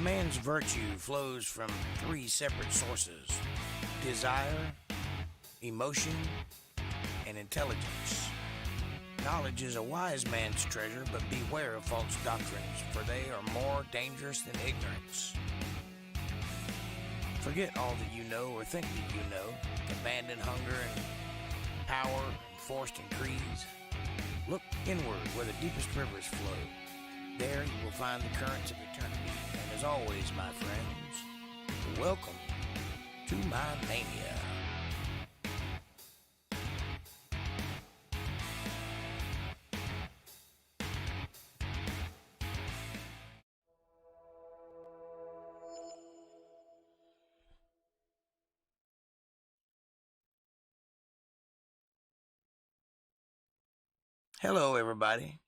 man's virtue flows from three separate sources: desire, emotion, and intelligence. Knowledge is a wise man's treasure, but beware of false doctrines, for they are more dangerous than ignorance. Forget all that you know or think that you know. Abandon hunger and power and forced increase. Look inward where the deepest rivers flow. There you will find the currents of eternity. And as always, my friends, welcome to my mania. Hello, everybody.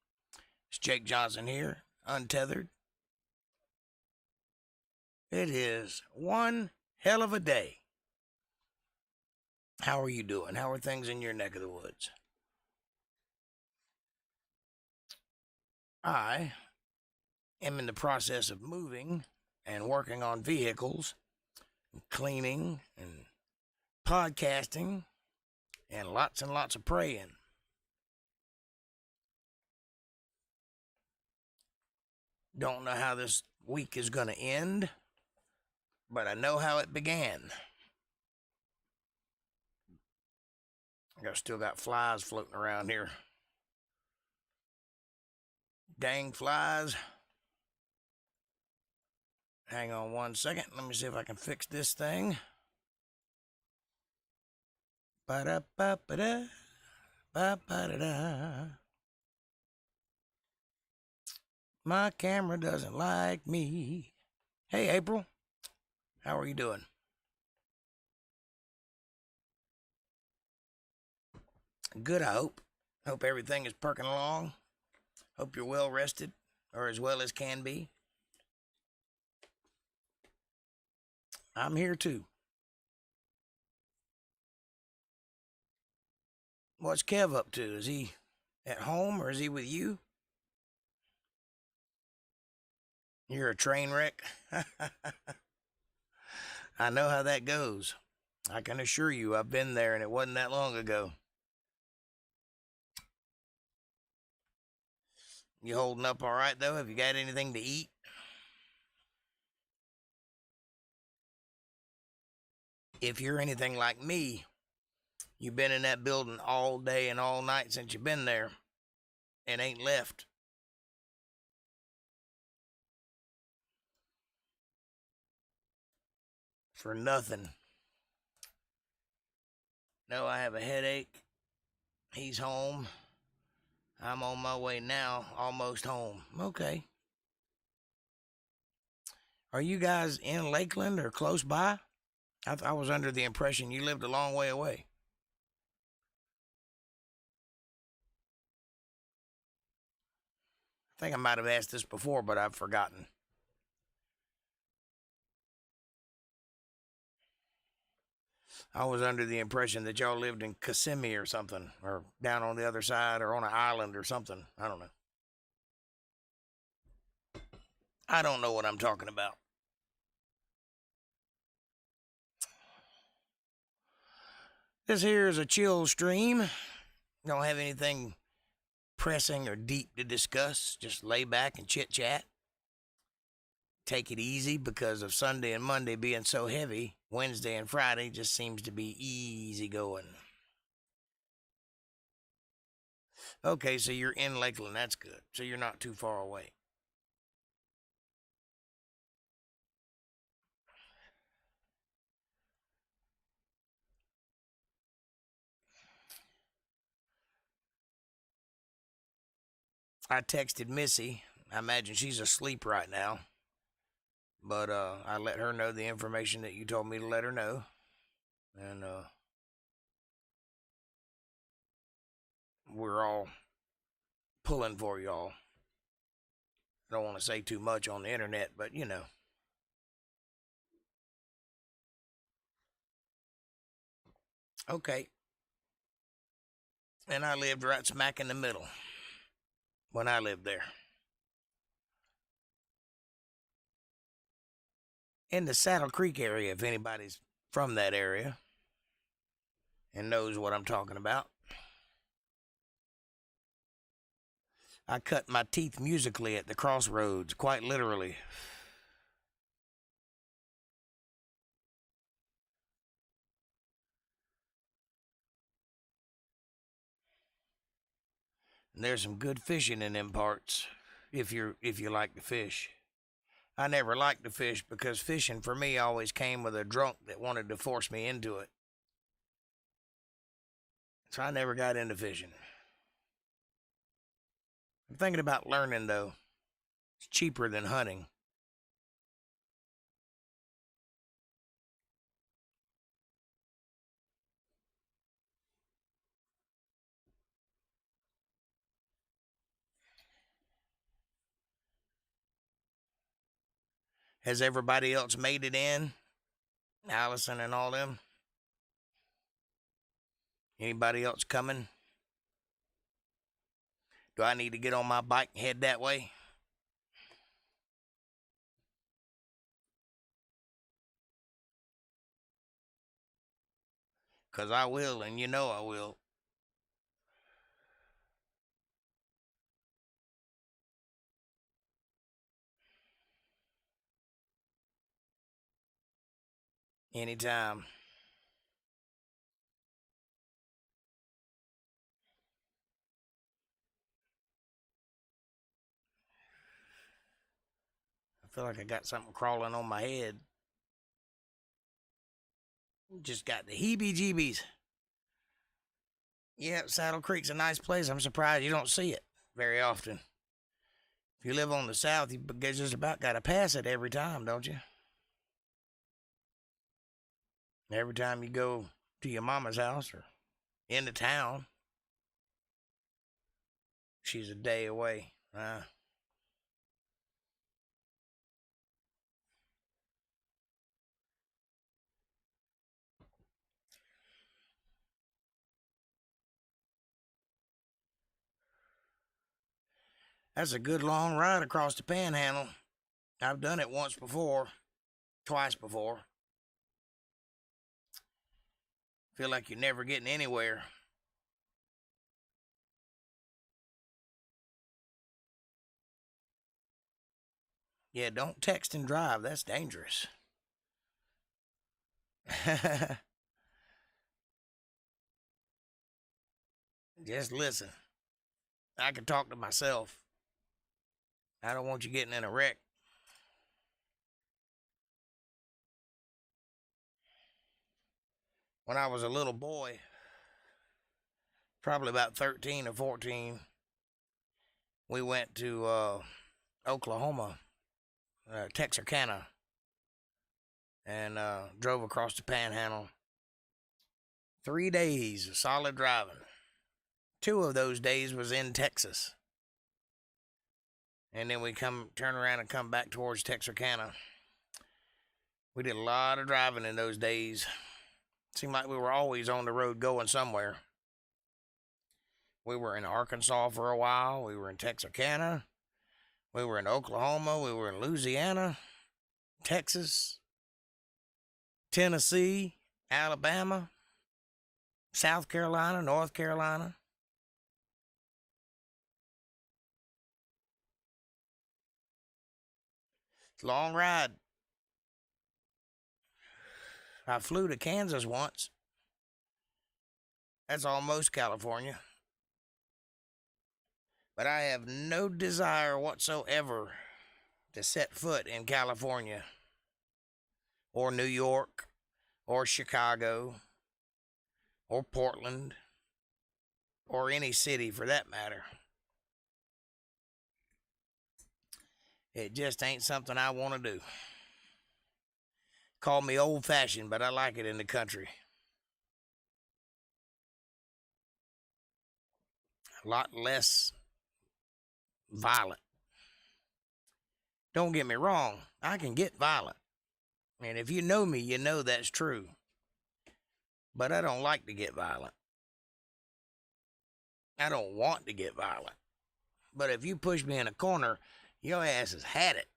It's Jake Johnson here, Untethered. It is one hell of a day. How are you doing? How are things in your neck of the woods? I am in the process of moving and working on vehicles, cleaning and podcasting, and lots of praying. Don't know how this week is going to end, but I know how it began. I still got flies floating around here. Dang flies. Hang on one second. Let me see if I can fix this thing. Ba-da-ba-ba-da. Ba-ba-da-da. My camera doesn't like me. Hey, April. How are you doing? Good, I hope. Hope everything is perking along. Hope you're well rested, or as well as can be. I'm here too. What's Kev up to? Is he at home or is he with you? You're a train wreck? I know how that goes. I can assure you I've been there and it wasn't that long ago. You holding up all right, though? Have you got anything to eat? If you're anything like me, you've been in that building all day and all night since you've been there and ain't left. For nothing. No, I have a headache. He's home. I'm on my way now, almost home. Okay. Are you guys in Lakeland or close by? I was under the impression you lived a long way away. I think I might have asked this before, but I've forgotten. I was under the impression that y'all lived in Kissimmee or something, or down on the other side, or on an island or something. I don't know. I don't know what I'm talking about. This here is a chill stream. Don't have anything pressing or deep to discuss. Just lay back and chit-chat. Take it easy because of Sunday and Monday being so heavy. Wednesday and Friday just seems to be easy going. Okay, so you're in Lakeland. That's good. So you're not too far away. I texted Missy. I imagine she's asleep right now. But I let her know the information that you told me to let her know. And we're all pulling for y'all. I don't want to say too much on the internet, but you know. Okay. And I lived right smack in the middle when I lived there. in the Saddle Creek area, if anybody's from that area and knows what I'm talking about. I cut my teeth musically at the crossroads, quite literally. And there's some good fishing in them parts, if you like to fish. I never liked to fish because fishing for me always came with a drunk that wanted to force me into it. So I never got into fishing. I'm thinking about learning, though. It's cheaper than hunting. Has everybody else made it in? Allison and all them? Anybody else coming? Do I need to get on my bike and head that way? Because I will, and you know I will. Anytime. I feel like I got something crawling on my head. Just got the heebie-jeebies. Yeah, Saddle Creek's a nice place. I'm surprised you don't see it very often. If you live on the south, you just about got to pass it every time, don't you? Every time you go to your mama's house or into town, she's a day away. That's a good long ride across the Panhandle. I've done it twice before. Feel like you're never getting anywhere. Yeah, don't text and drive. That's dangerous. Just listen. I can talk to myself. I don't want you getting in a wreck. When I was a little boy, probably about 13 or 14, we went to Oklahoma, Texarkana, and drove across the Panhandle. 3 days of solid driving. 2 of those days was in Texas. And then we turn around and come back towards Texarkana. We did a lot of driving in those days. Seemed like we were always on the road going somewhere. We were in Arkansas for a while. We were in Texarkana. We were in Oklahoma. We were in Louisiana, Texas, Tennessee, Alabama, South Carolina, North Carolina. It's a long ride. I flew to Kansas once. That's almost California. But I have no desire whatsoever to set foot in California or New York or Chicago or Portland or any city for that matter. It just ain't something I want to do. Call me old-fashioned, but I like it in the country. A lot less violent. Don't get me wrong, I can get violent. And if you know me, you know that's true. But I don't like to get violent. I don't want to get violent. But if you push me in a corner, your ass has had it.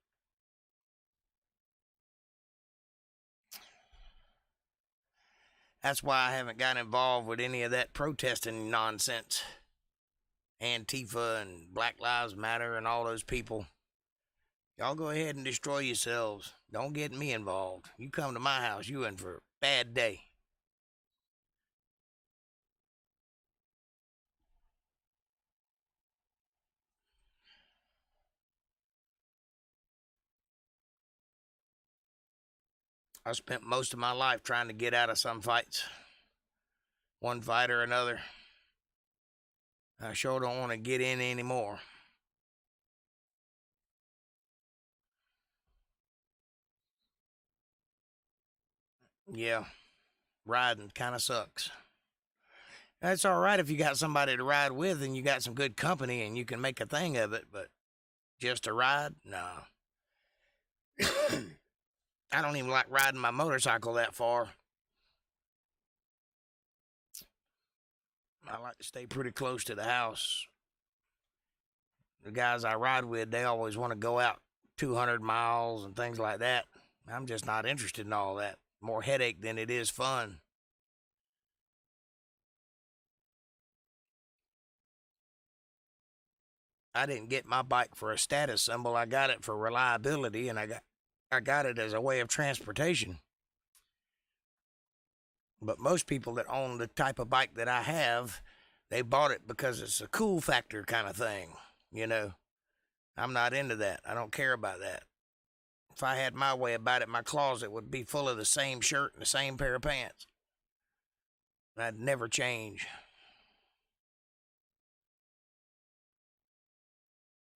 That's why I haven't gotten involved with any of that protesting nonsense. Antifa and Black Lives Matter and all those people. Y'all go ahead and destroy yourselves. Don't get me involved. You come to my house, you in for a bad day. I spent most of my life trying to get out of some fights. One fight or another. I sure don't want to get in anymore. Yeah, riding kind of sucks. That's all right if you got somebody to ride with and you got some good company and you can make a thing of it, but just a ride? No. I don't even like riding my motorcycle that far. I like to stay pretty close to the house. The guys I ride with, they always want to go out 200 miles and things like that. I'm just not interested in all that. More headache than it is fun. I didn't get my bike for a status symbol. I got it for reliability, and I got it as a way of transportation. But most people that own the type of bike that I have, they bought it because it's a cool factor kind of thing, you know. I'm not into that. I don't care about that. If I had my way about it, my closet would be full of the same shirt and the same pair of pants. I'd never change.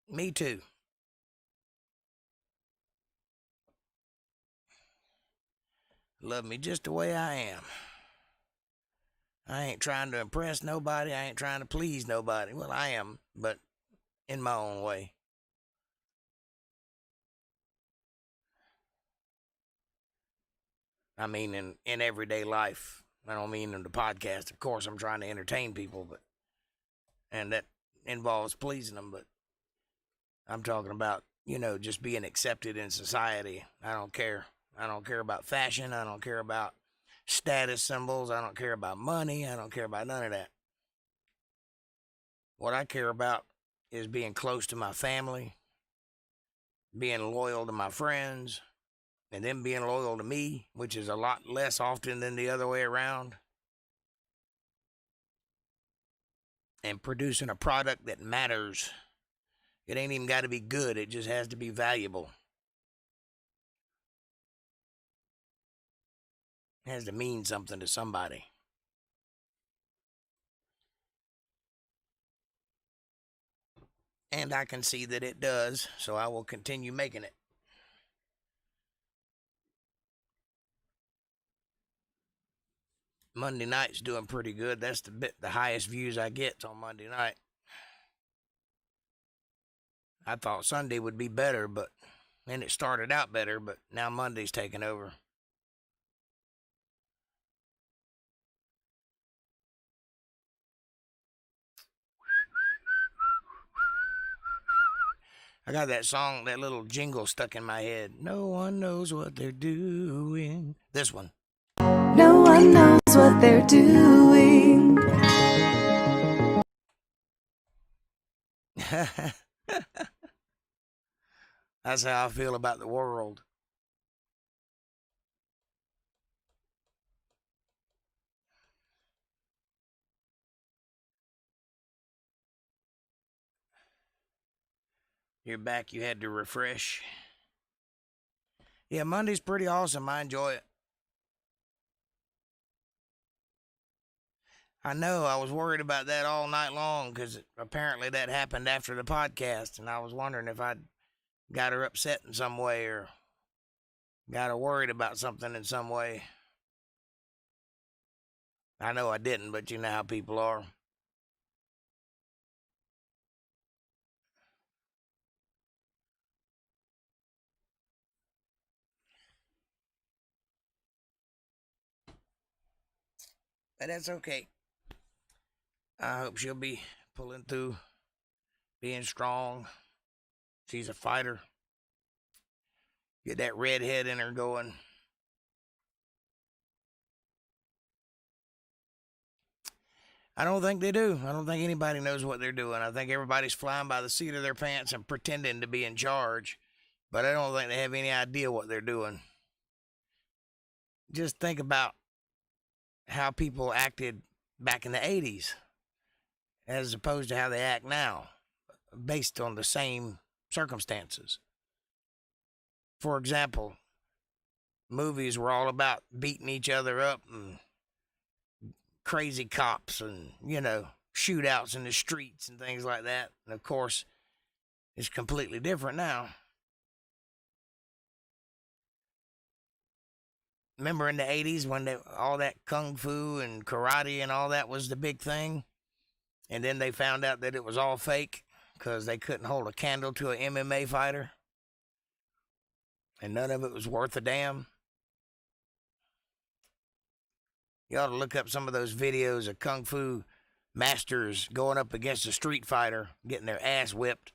Me too. Love me just the way I am. I ain't trying to impress nobody. I ain't trying to please nobody. Well, I am, but in my own way. I mean, in everyday life. I don't mean in the podcast. Of course, I'm trying to entertain people, and that involves pleasing them, but I'm talking about, just being accepted in society. I don't care. I don't care about fashion. I don't care about status symbols. I don't care about money. I don't care about none of that. What I care about is being close to my family, being loyal to my friends, and them being loyal to me, which is a lot less often than the other way around. And producing a product that matters. It ain't even got to be good. It just has to be valuable. It has to mean something to somebody. And I can see that it does, so I will continue making it. Monday night's doing pretty good. That's the highest views I get on Monday night. I thought Sunday would be better, and it started out better, but now Monday's taking over. I got that song, that little jingle stuck in my head. No one knows what they're doing. This one. No one knows what they're doing. That's how I feel about the world. You're back. You had to refresh. Yeah, Monday's pretty awesome. I enjoy it. I know. I was worried about that all night long because apparently that happened after the podcast, and I was wondering if I'd got her upset in some way or got her worried about something in some way. I know I didn't, but you know how people are. But that's okay. I hope she'll be pulling through, being strong. She's a fighter. Get that redhead in her going. I don't think they do. I don't think anybody knows what they're doing. I think everybody's flying by the seat of their pants and pretending to be in charge, but I don't think they have any idea what they're doing. Just think about how people acted back in the 80s as opposed to how they act now, based on the same circumstances. For example, movies were all about beating each other up and crazy cops and, shootouts in the streets and things like that. And of course, it's completely different now. Remember in the 80s when all that kung fu and karate and all that was the big thing? And then they found out that it was all fake because they couldn't hold a candle to an MMA fighter. And none of it was worth a damn. You ought to look up some of those videos of kung fu masters going up against a street fighter, getting their ass whipped.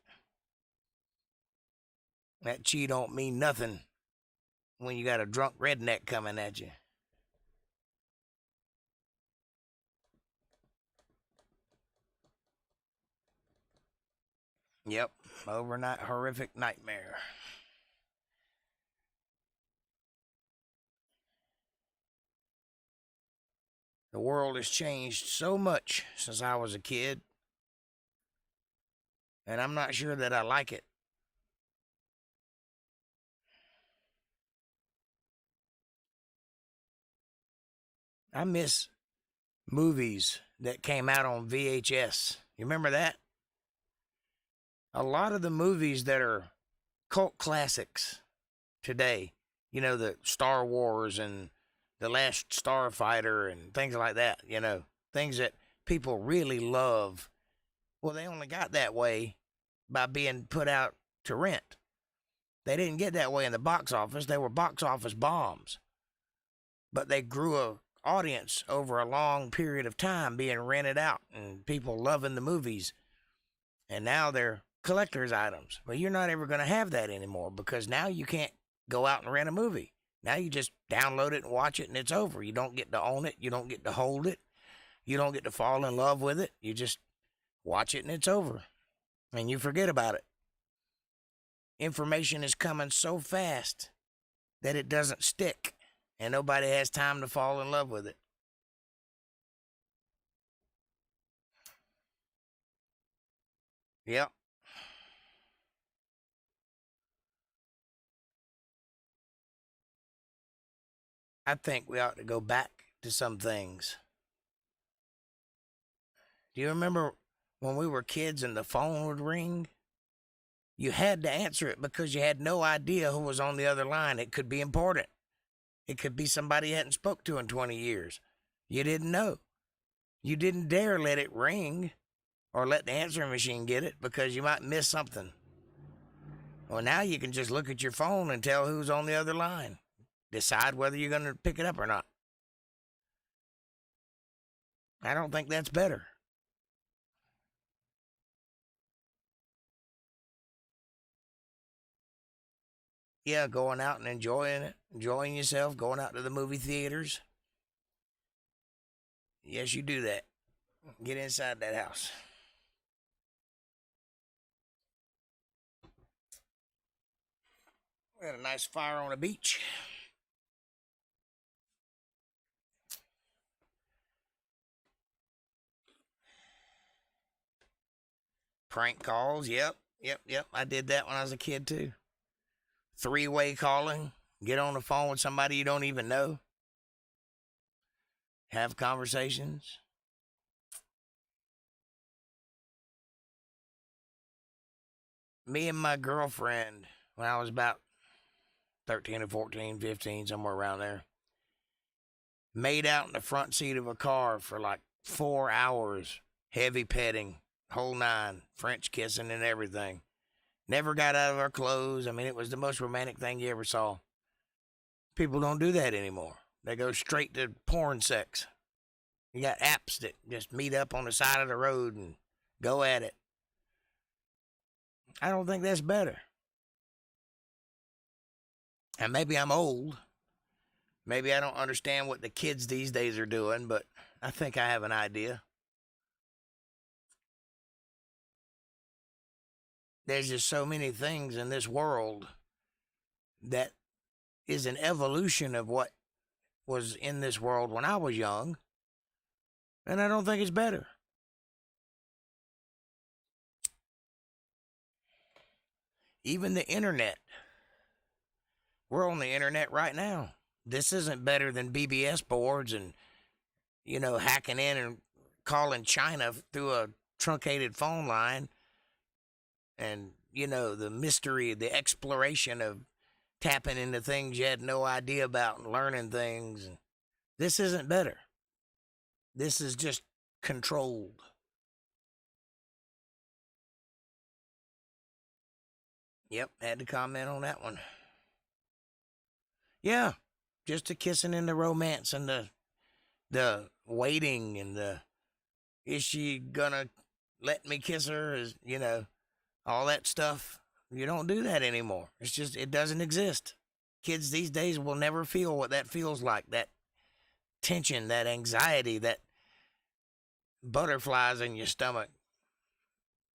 That chi don't mean nothing when you got a drunk redneck coming at you. Yep, overnight horrific nightmare. The world has changed so much since I was a kid, and I'm not sure that I like it. I miss movies that came out on VHS. You remember that? A lot of the movies that are cult classics today, the Star Wars and The Last Starfighter and things like that, things that people really love. Well, they only got that way by being put out to rent. They didn't get that way in the box office. They were box office bombs. But they grew a audience over a long period of time being rented out and people loving the movies. And now they're collector's items. Well, you're not ever going to have that anymore because now you can't go out and rent a movie. Now you just download it and watch it and it's over. You don't get to own it. You don't get to hold it. You don't get to fall in love with it. You just watch it and it's over. And you forget about it. Information is coming so fast that it doesn't stick. And nobody has time to fall in love with it. Yep. I think we ought to go back to some things. Do you remember when we were kids and the phone would ring? You had to answer it because you had no idea who was on the other line. It could be important. It could be somebody you hadn't spoke to in 20 years. You didn't know. You didn't dare let it ring or let the answering machine get it because you might miss something. Well, now you can just look at your phone and tell who's on the other line. Decide whether you're going to pick it up or not. I don't think that's better. Yeah, going out and enjoying it, enjoying yourself, going out to the movie theaters. Yes, you do that. Get inside that house. We had a nice fire on the beach. Prank calls, yep. I did that when I was a kid too. Three-way calling. Get on the phone with somebody you don't even know. Have conversations. Me and my girlfriend, when I was about 13 or 14, 15, somewhere around there, made out in the front seat of a car for like 4 hours. Heavy petting, whole nine, French kissing and everything. Never got out of our clothes. I mean, it was the most romantic thing you ever saw. People don't do that anymore. They go straight to porn sex. You got apps that just meet up on the side of the road and go at it. I don't think that's better. And maybe I'm old. Maybe I don't understand what the kids these days are doing, but I think I have an idea. There's just so many things in this world that is an evolution of what was in this world when I was young, and I don't think it's better. Even the internet. We're on the internet right now. This isn't better than BBS boards and, hacking in and calling China through a truncated phone line. And, the mystery, the exploration of tapping into things you had no idea about and learning things. This isn't better. This is just controlled. Yep, had to comment on that one. Yeah, just the kissing and the romance and the waiting and is she gonna let me kiss her? All that stuff. You don't do that anymore. It's just, it doesn't exist. Kids these days will never feel what that feels like. That tension, that anxiety, that butterflies in your stomach.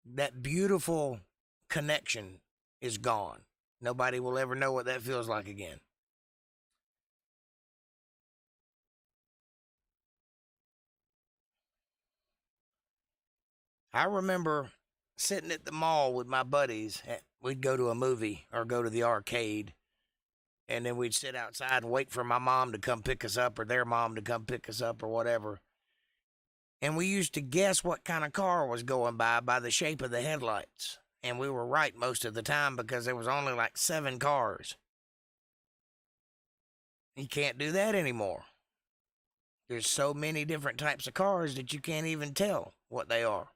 That beautiful connection is gone. Nobody will ever know what that feels like again. I remember sitting at the mall with my buddies. We'd go to a movie or go to the arcade, and then we'd sit outside and wait for my mom to come pick us up or their mom to come pick us up or whatever. And we used to guess what kind of car was going by the shape of the headlights. And we were right most of the time because there was only like 7 cars. You can't do that anymore. There's so many different types of cars that you can't even tell what they are.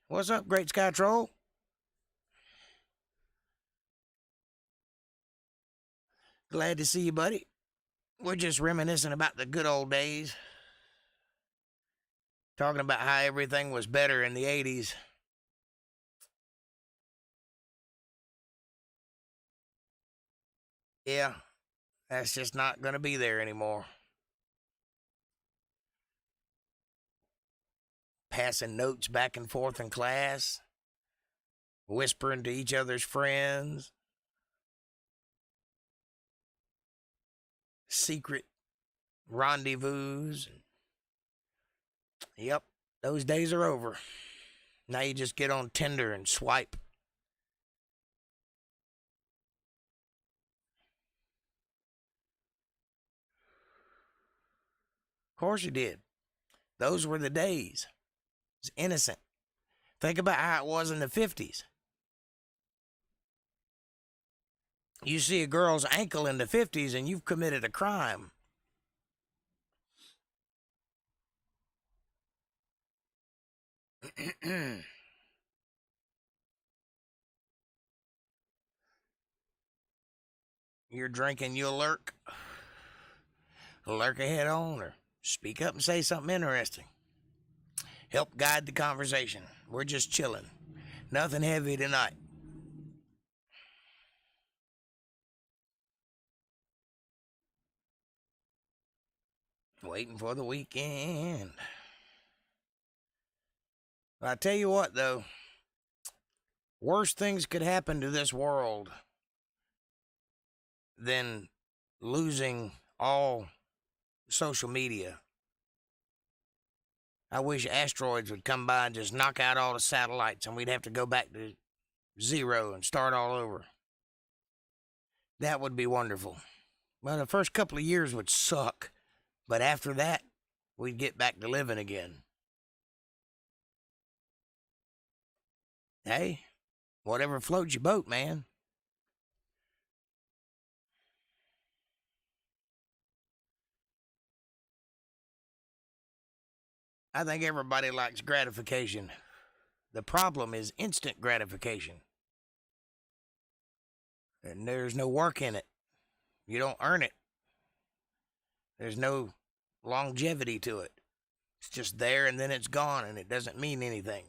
What's up, Great Sky Troll? Glad to see you, buddy. We're just reminiscing about the good old days. Talking about how everything was better in the 80s. Yeah, that's just not going to be there anymore. Passing notes back and forth in class. Whispering to each other's friends. Secret rendezvous. Yep, those days are over. Now you just get on Tinder and swipe. Of course you did. Those were the days. It's innocent. Think about how it was in the 50s. You see a girl's ankle in the 50s and you've committed a crime. You're drinking, you'll lurk. Lurk ahead on or speak up and say something interesting. Help guide the conversation. We're just chilling. Nothing heavy tonight. Waiting for the weekend. I tell you what, though. Worse things could happen to this world than losing all social media. I wish asteroids would come by and just knock out all the satellites and we'd have to go back to 0 and start all over. That would be wonderful. Well, the first couple of years would suck, but after that, we'd get back to living again. Hey, whatever floats your boat, man. I think everybody likes gratification. The problem is instant gratification. And there's no work in it. You don't earn it. There's no longevity to it. It's just there and then it's gone and it doesn't mean anything.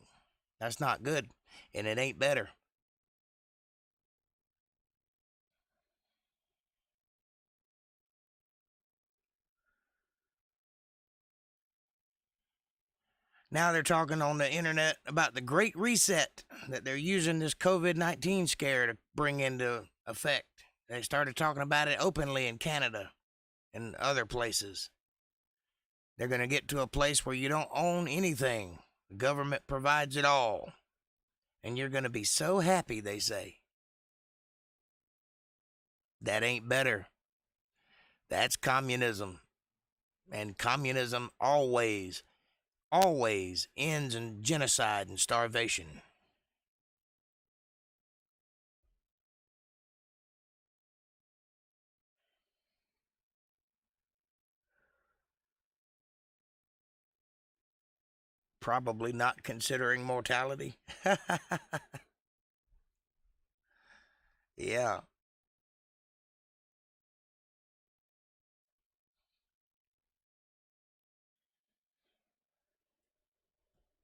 That's not good, and it ain't better. Now they're talking on the internet about the Great Reset that they're using this COVID-19 scare to bring into effect. They started talking about it openly in Canada and other places. They're going to get to a place where you don't own anything. The government provides it all. And you're going to be so happy, they say. That ain't better. That's communism. And communism always ends in genocide and starvation. Probably not considering mortality. Yeah.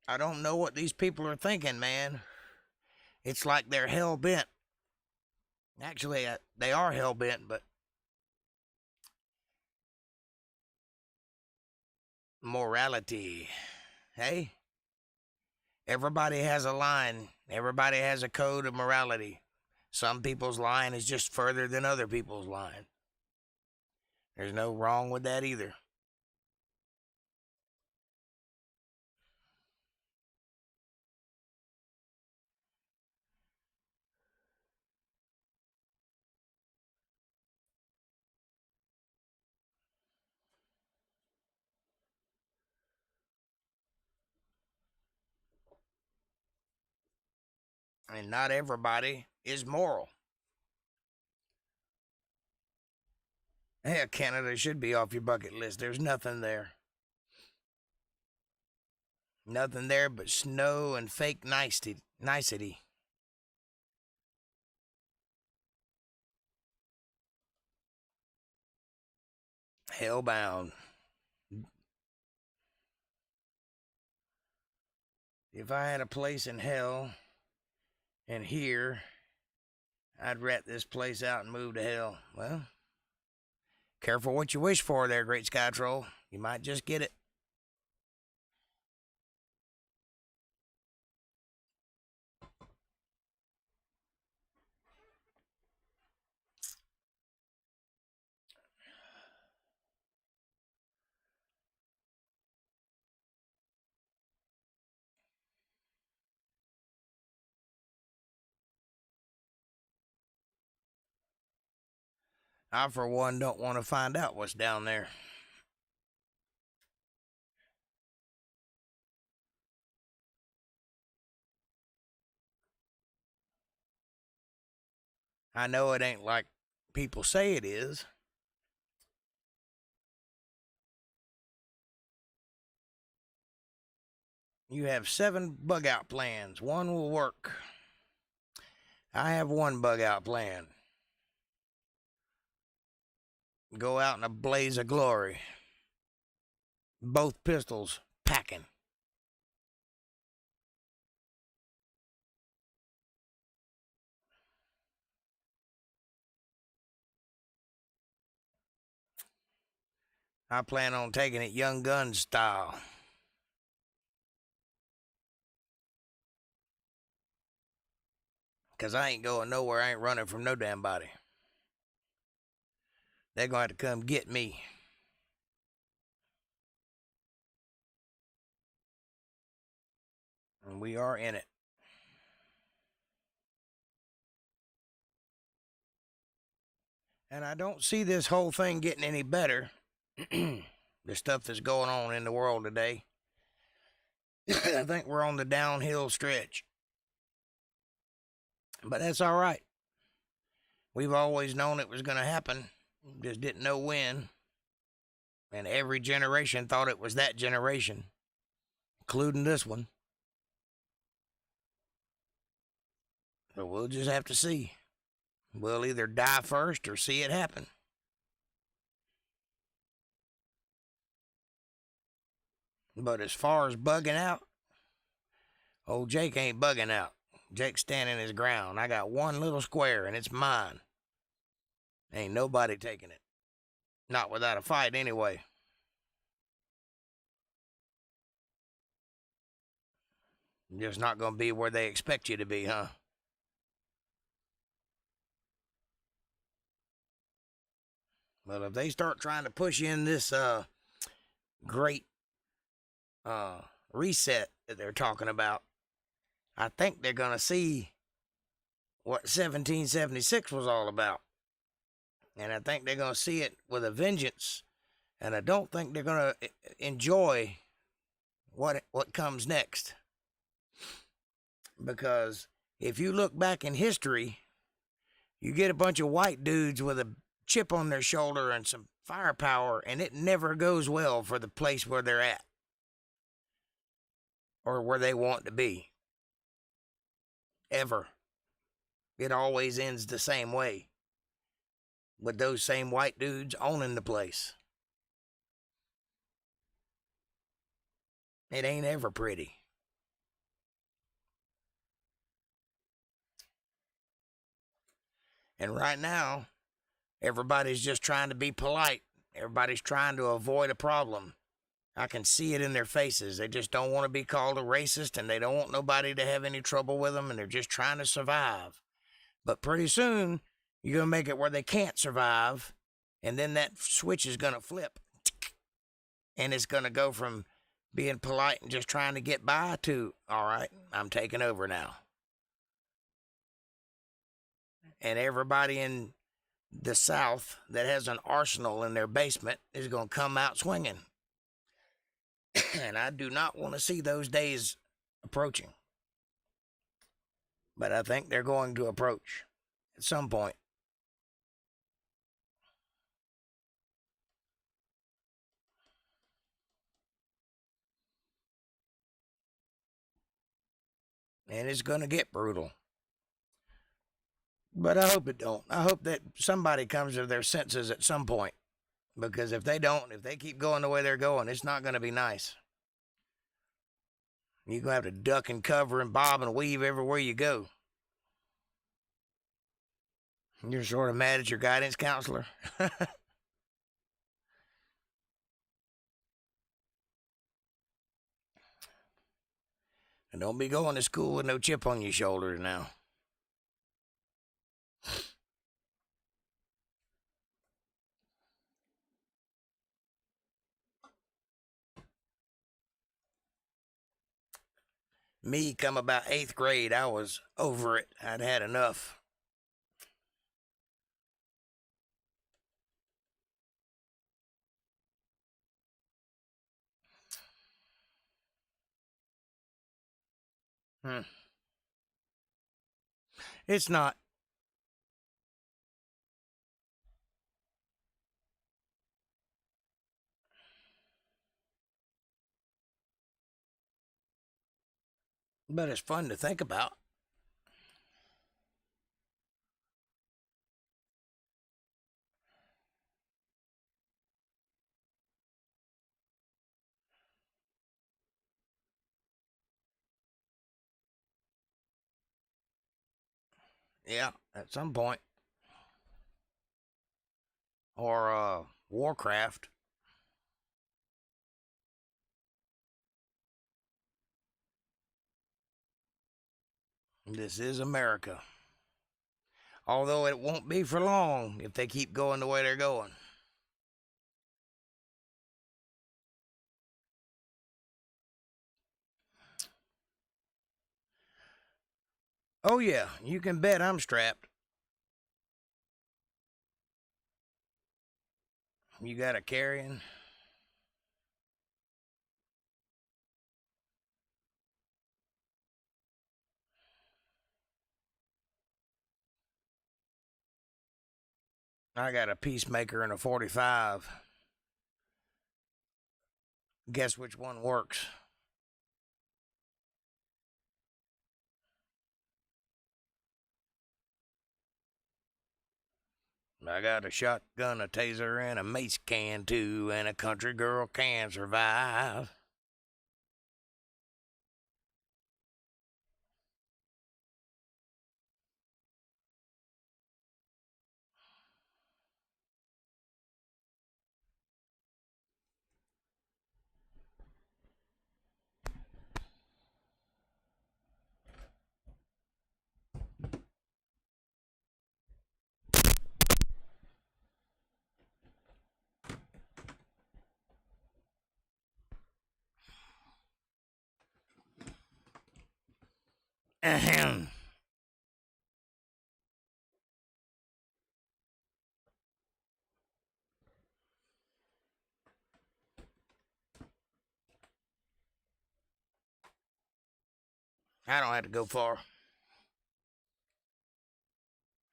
I don't know what these people are thinking, man. It's like they're hell-bent. Actually, they are hell-bent, but morality. Hey? Everybody has a line. Everybody has a code of morality. Some people's line is just further than other people's line. There's no wrong with that either. And not everybody is moral. Hell, Canada should be off your bucket list. There's nothing there. Nothing there but snow and fake nicety. Hellbound. If I had a place in hell and here, I'd rat this place out and move to hell. Well, careful what you wish for there, Great Sky Troll. You might just get it. I, for one, don't want to find out what's down there. I know it ain't like people say it is. You have 7 bug-out plans. One will work. I have one bug-out plan. Go out in a blaze of glory. Both pistols packing. I plan on taking it Young Guns style. Because I ain't going nowhere. I ain't running from no damn body. They're going to have to come get me. And we are in it. And I don't see this whole thing getting any better. The stuff that's going on in the world today. I think we're on the downhill stretch. But that's all right. We've always known it was going to happen. Just didn't know when. And every generation thought it was that generation, including this one. So we'll just have to see. We'll either die first or see it happen. But as far as bugging out, old Jake ain't bugging out. Jake's standing his ground. I got one little square, and it's mine. Ain't nobody taking it. Not without a fight, anyway. You're just not going to be where they expect you to be, huh? Well, if they start trying to push in this great reset that they're talking about, I think they're going to see what 1776 was all about. And I think they're going to see it with a vengeance. And I don't think they're going to enjoy what comes next. Because if you look back in history, you get a bunch of white dudes with a chip on their shoulder and some firepower, and it never goes well for the place where they're at or where they want to be. Ever. It always ends the same way, with those same white dudes owning the place. It ain't ever pretty. And right now, everybody's just trying to be polite. Everybody's trying to avoid a problem. I can see it in their faces. They just don't want to be called a racist, and they don't want nobody to have any trouble with them, and they're just trying to survive. But pretty soon, you're going to make it where they can't survive, and then that switch is going to flip. And it's going to go from being polite and just trying to get by to, all right, I'm taking over now. And everybody in the South that has an arsenal in their basement is going to come out swinging. And I do not want to see those days approaching. But I think they're going to approach at some point. And it's going to get brutal. But I hope it don't. I hope that somebody comes to their senses at some point. Because if they don't, if they keep going the way they're going, it's not going to be nice. You're going to have to duck and cover and bob and weave everywhere you go. You're sort of mad at your guidance counselor. And don't be going to school with no chip on your shoulder now. Me, come about 8th grade, I was over it. I'd had enough. It's not. But it's fun to think about. Yeah, at some point. Or, Warcraft. This is America. Although it won't be for long if they keep going the way they're going. Oh yeah, you can bet I'm strapped. You got a carrying? I got a peacemaker and a 45. Guess which one works? I got a shotgun, a taser, and a mace can too, and a country girl can survive. Ahem. I don't have to go far.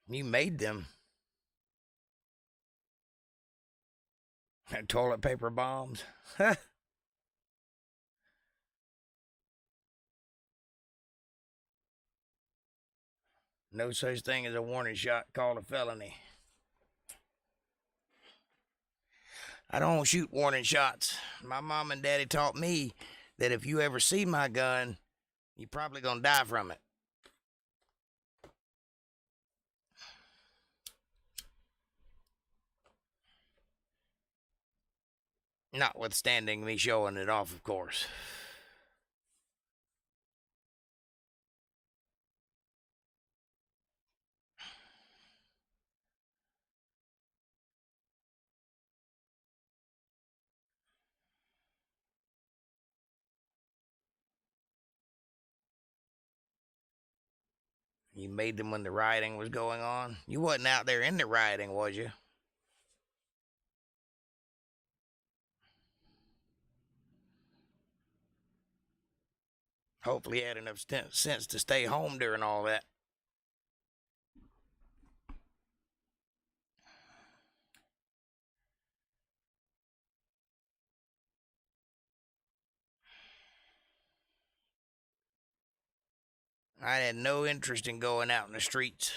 You made them. Toilet paper bombs. No such thing as a warning shot called a felony. I don't shoot warning shots. My mom and daddy taught me that if you ever see my gun, you're probably gonna die from it. Notwithstanding me showing it off, of course. You made them when the rioting was going on? You wasn't out there in the rioting, was you? Hopefully you had enough sense to stay home during all that. I had no interest in going out in the streets.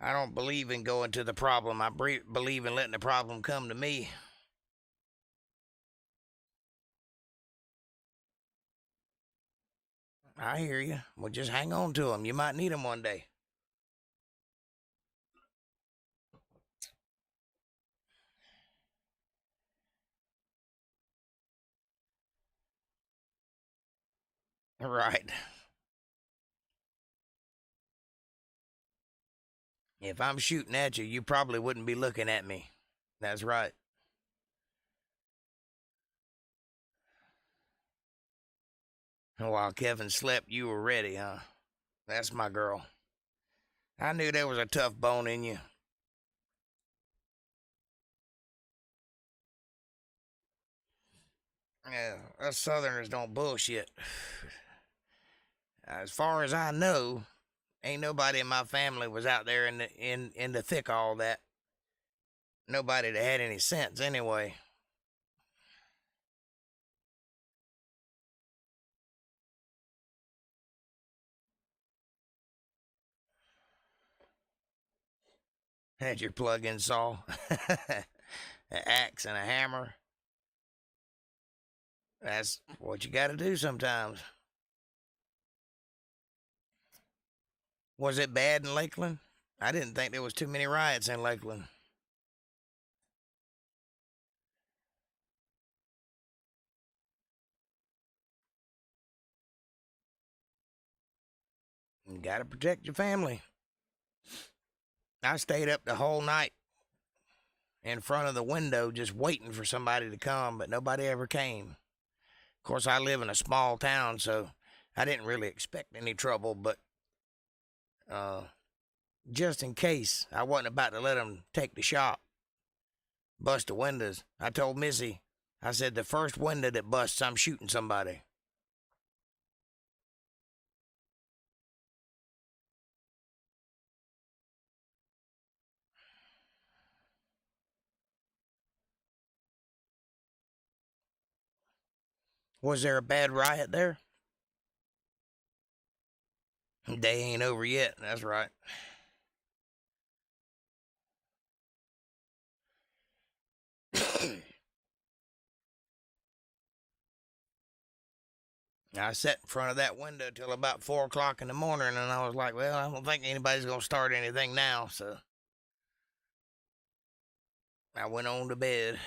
I don't believe in going to the problem. I believe in letting the problem come to me. I hear you. Well, just hang on to them. You might need them one day. Right. If I'm shooting at you, you probably wouldn't be looking at me. That's right. While Kevin slept, you were ready, huh? That's my girl. I knew there was a tough bone in you. Yeah, us Southerners don't bullshit. As far as I know, ain't nobody in my family was out there in the thick of all that. Nobody that had any sense, anyway. Had your plug-in saw, an axe, and a hammer. That's what you got to do sometimes. Was it bad in Lakeland? I didn't think there was too many riots in Lakeland. You got to protect your family. I stayed up the whole night in front of the window just waiting for somebody to come, but nobody ever came. Of course, I live in a small town, so I didn't really expect any trouble, but just in case, I wasn't about to let them take the shop, bust the windows. I told Missy, I said, the first window that busts, I'm shooting somebody. Was there a bad riot there? Day ain't over yet, that's right. I sat in front of that window till about 4 o'clock in the morning, and I was like, well, I don't think anybody's going to start anything now, so I went on to bed.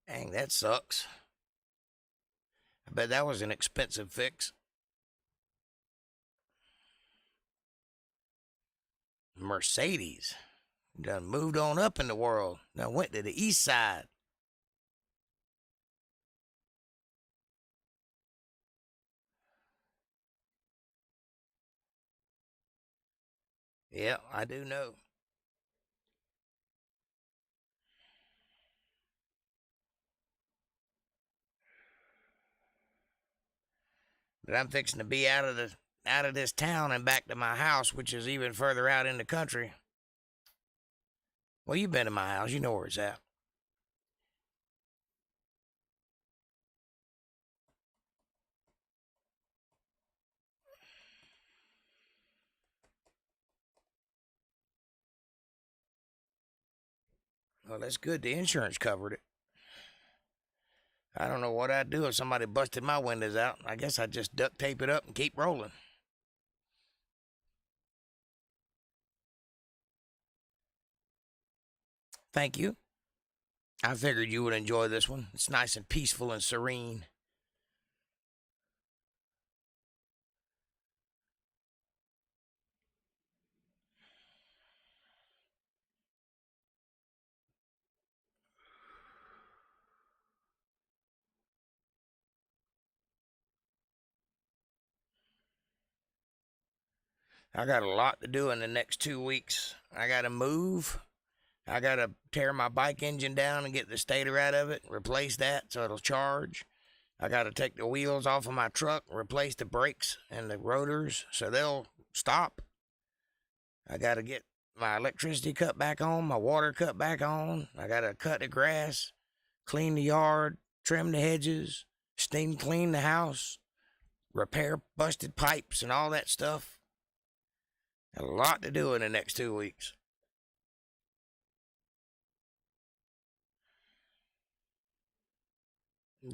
Dang, that sucks. I bet that was an expensive fix. Mercedes. Done moved on up in the world. Done went to the east side. Yeah, I do know. But I'm fixing to be out of this town and back to my house, which is even further out in the country. Well, you've been to my house. You know where it's at. Well, that's good. The insurance covered it. I don't know what I'd do if somebody busted my windows out. I guess I'd just duct tape it up and keep rolling. Thank you. I figured you would enjoy this one. It's nice and peaceful and serene. I got a lot to do in the next 2 weeks. I got to move. I got to tear my bike engine down and get the stator out of it, replace that so it'll charge. I got to take the wheels off of my truck, replace the brakes and the rotors so they'll stop. I got to get my electricity cut back on, my water cut back on. I got to cut the grass, clean the yard, trim the hedges, steam clean the house, repair busted pipes and all that stuff. Got a lot to do in the next 2 weeks.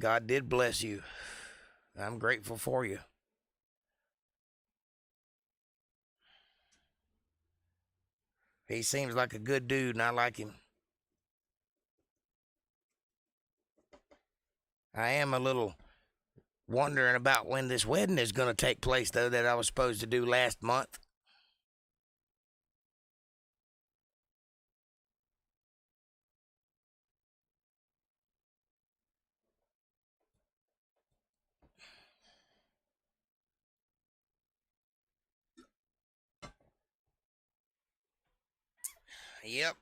God did bless you. I'm grateful for you. He seems like a good dude, and I like him. I am a little wondering about when this wedding is going to take place, though, that I was supposed to do last month. Yep.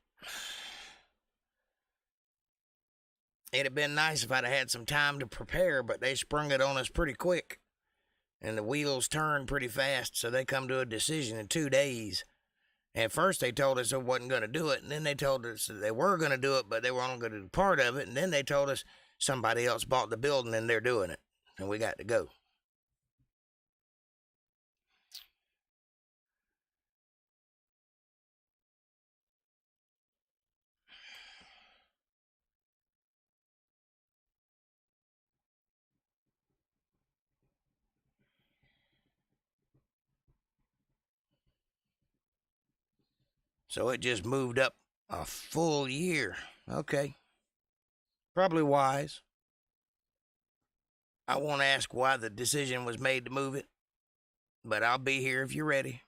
It'd have been nice if I'd have had some time to prepare, but they sprung it on us pretty quick. And the wheels turned pretty fast, so they come to a decision in 2 days. At first, they told us they wasn't going to do it, and then they told us that they were going to do it, but they were only going to do part of it, and then they told us somebody else bought the building and they're doing it, and we got to go. So it just moved up a full year. Okay. Probably wise. I won't ask why the decision was made to move it, but I'll be here if you're ready.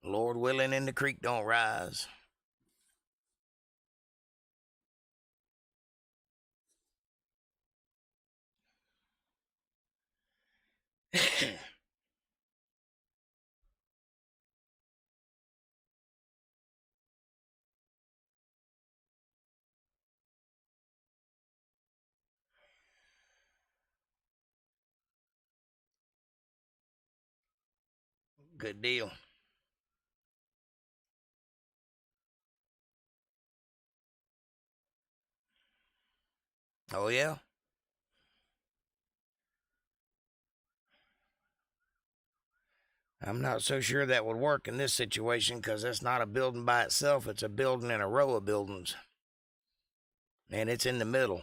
Lord willing, and the creek don't rise. Good deal. Oh, yeah? I'm not so sure that would work in this situation because that's not a building by itself. It's a building in a row of buildings. And it's in the middle.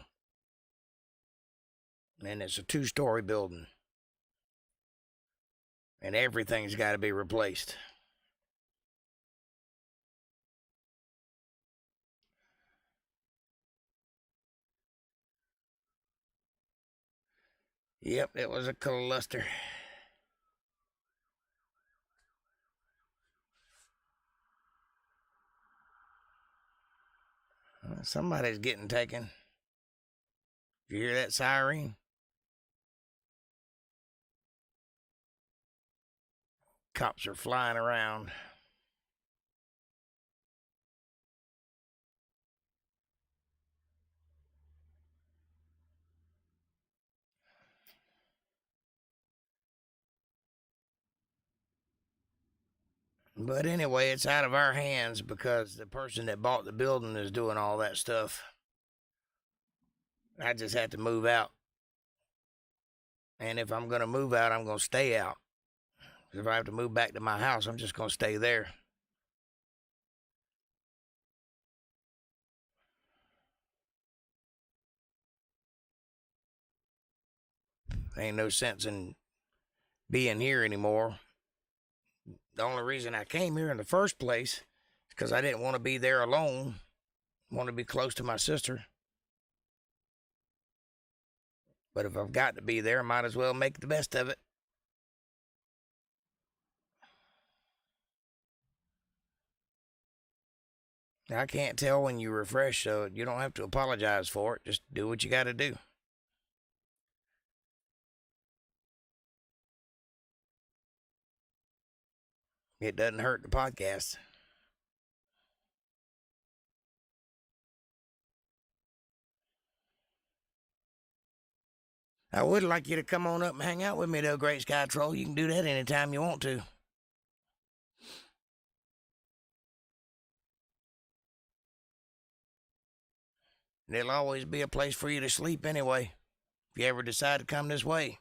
And it's a 2-story building. And everything's got to be replaced. Yep, it was a cluster. Somebody's getting taken. You hear that siren? Cops are flying around. But anyway, it's out of our hands because the person that bought the building is doing all that stuff. I just have to move out. And if I'm going to move out, I'm going to stay out. If I have to move back to my house, I'm just going to stay there. Ain't no sense in being here anymore. The only reason I came here in the first place is because I didn't want to be there alone. I want to be close to my sister. But if I've got to be there, I might as well make the best of it. I can't tell when you refresh, so you don't have to apologize for it. Just do what you got to do. It doesn't hurt the podcast. I would like you to come on up and hang out with me, though, Great Sky Troll. You can do that anytime you want to. There'll always be a place for you to sleep anyway, if you ever decide to come this way.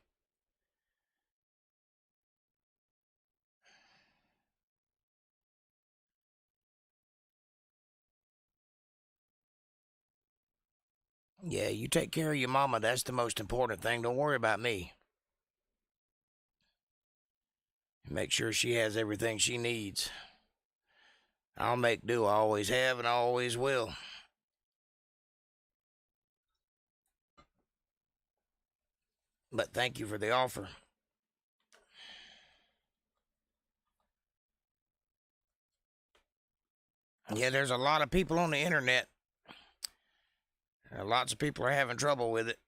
Yeah, you take care of your mama. That's the most important thing. Don't worry about me. Make sure she has everything she needs. I'll make do. I always have and I always will. But thank you for the offer. Yeah, there's a lot of people on the internet. Lots of people are having trouble with it.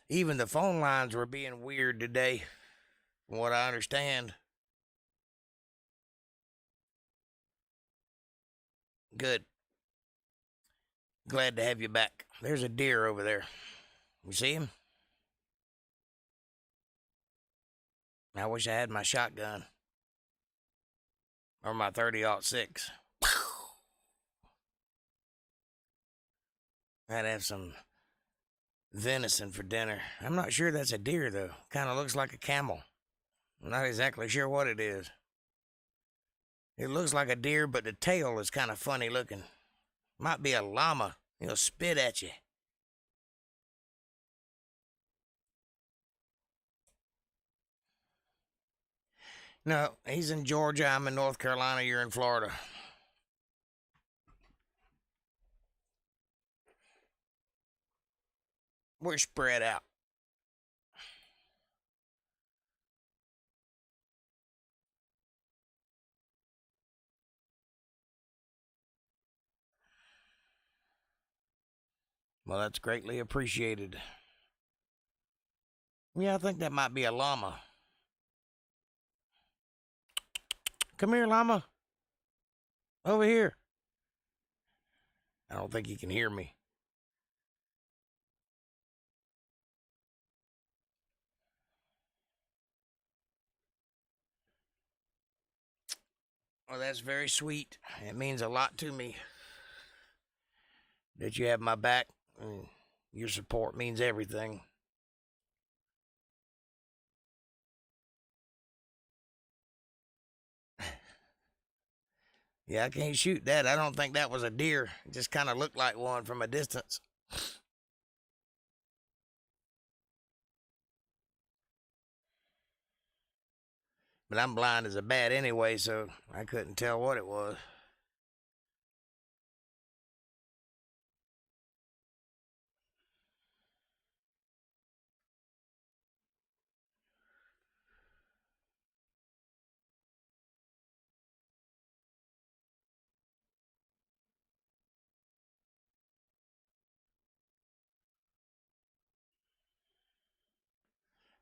Even the phone lines were being weird today, from what I understand. Good. Glad to have you back. There's a deer over there. You see him? I wish I had my shotgun. Or my 30-06. I'd have some venison for dinner. I'm not sure that's a deer, though. Kind of looks like a camel. I'm not exactly sure what it is. It looks like a deer, but the tail is kind of funny looking. Might be a llama. He'll spit at you. No, he's in Georgia. I'm in North Carolina. You're in Florida. We're spread out. Well, that's greatly appreciated. Yeah, I think that might be a llama. Come here, llama. Over here. I don't think he can hear me. Well, that's very sweet. It means a lot to me that you have my back. Your support means everything. Yeah, I can't shoot that. I don't think that was a deer. It just kind of looked like one from a distance. But I'm blind as a bat anyway, so I couldn't tell what it was.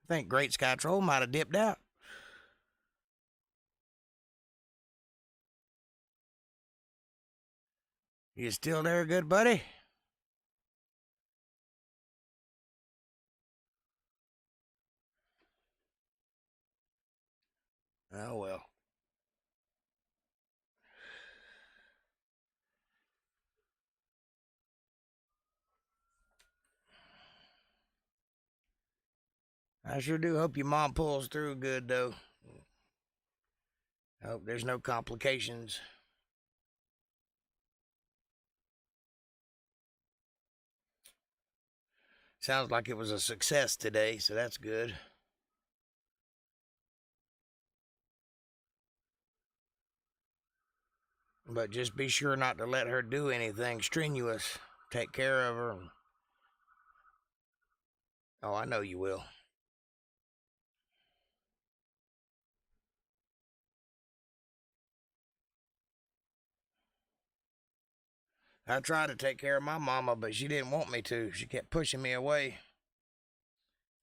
I think Great Sky Troll might have dipped out. You still there, good buddy? Oh, well. I sure do hope your mom pulls through good, though. I hope there's no complications. Sounds like it was a success today, so that's good. But just be sure not to let her do anything strenuous. Take care of her. Oh, I know you will. I tried to take care of my mama, but she didn't want me to. She kept pushing me away.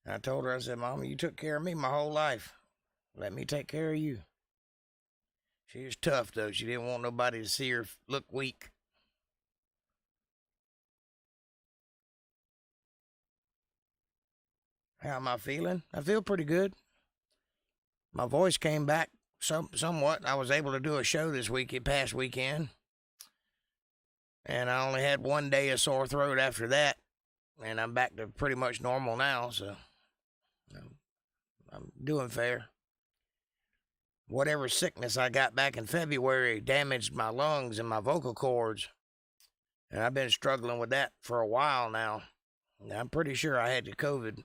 I told her, I said, Mama, you took care of me my whole life. Let me take care of you. She was tough, though. She didn't want nobody to see her look weak. How am I feeling? I feel pretty good. My voice came back somewhat. I was able to do a show this past weekend. And I only had 1 day of sore throat after that. And I'm back to pretty much normal now, so I'm doing fair. Whatever sickness I got back in February damaged my lungs and my vocal cords. And I've been struggling with that for a while now. I'm pretty sure I had the COVID.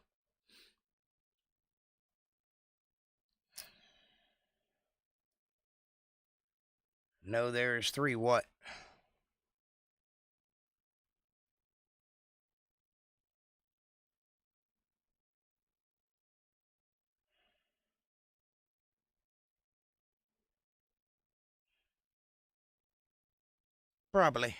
No, there's 3 what? Probably.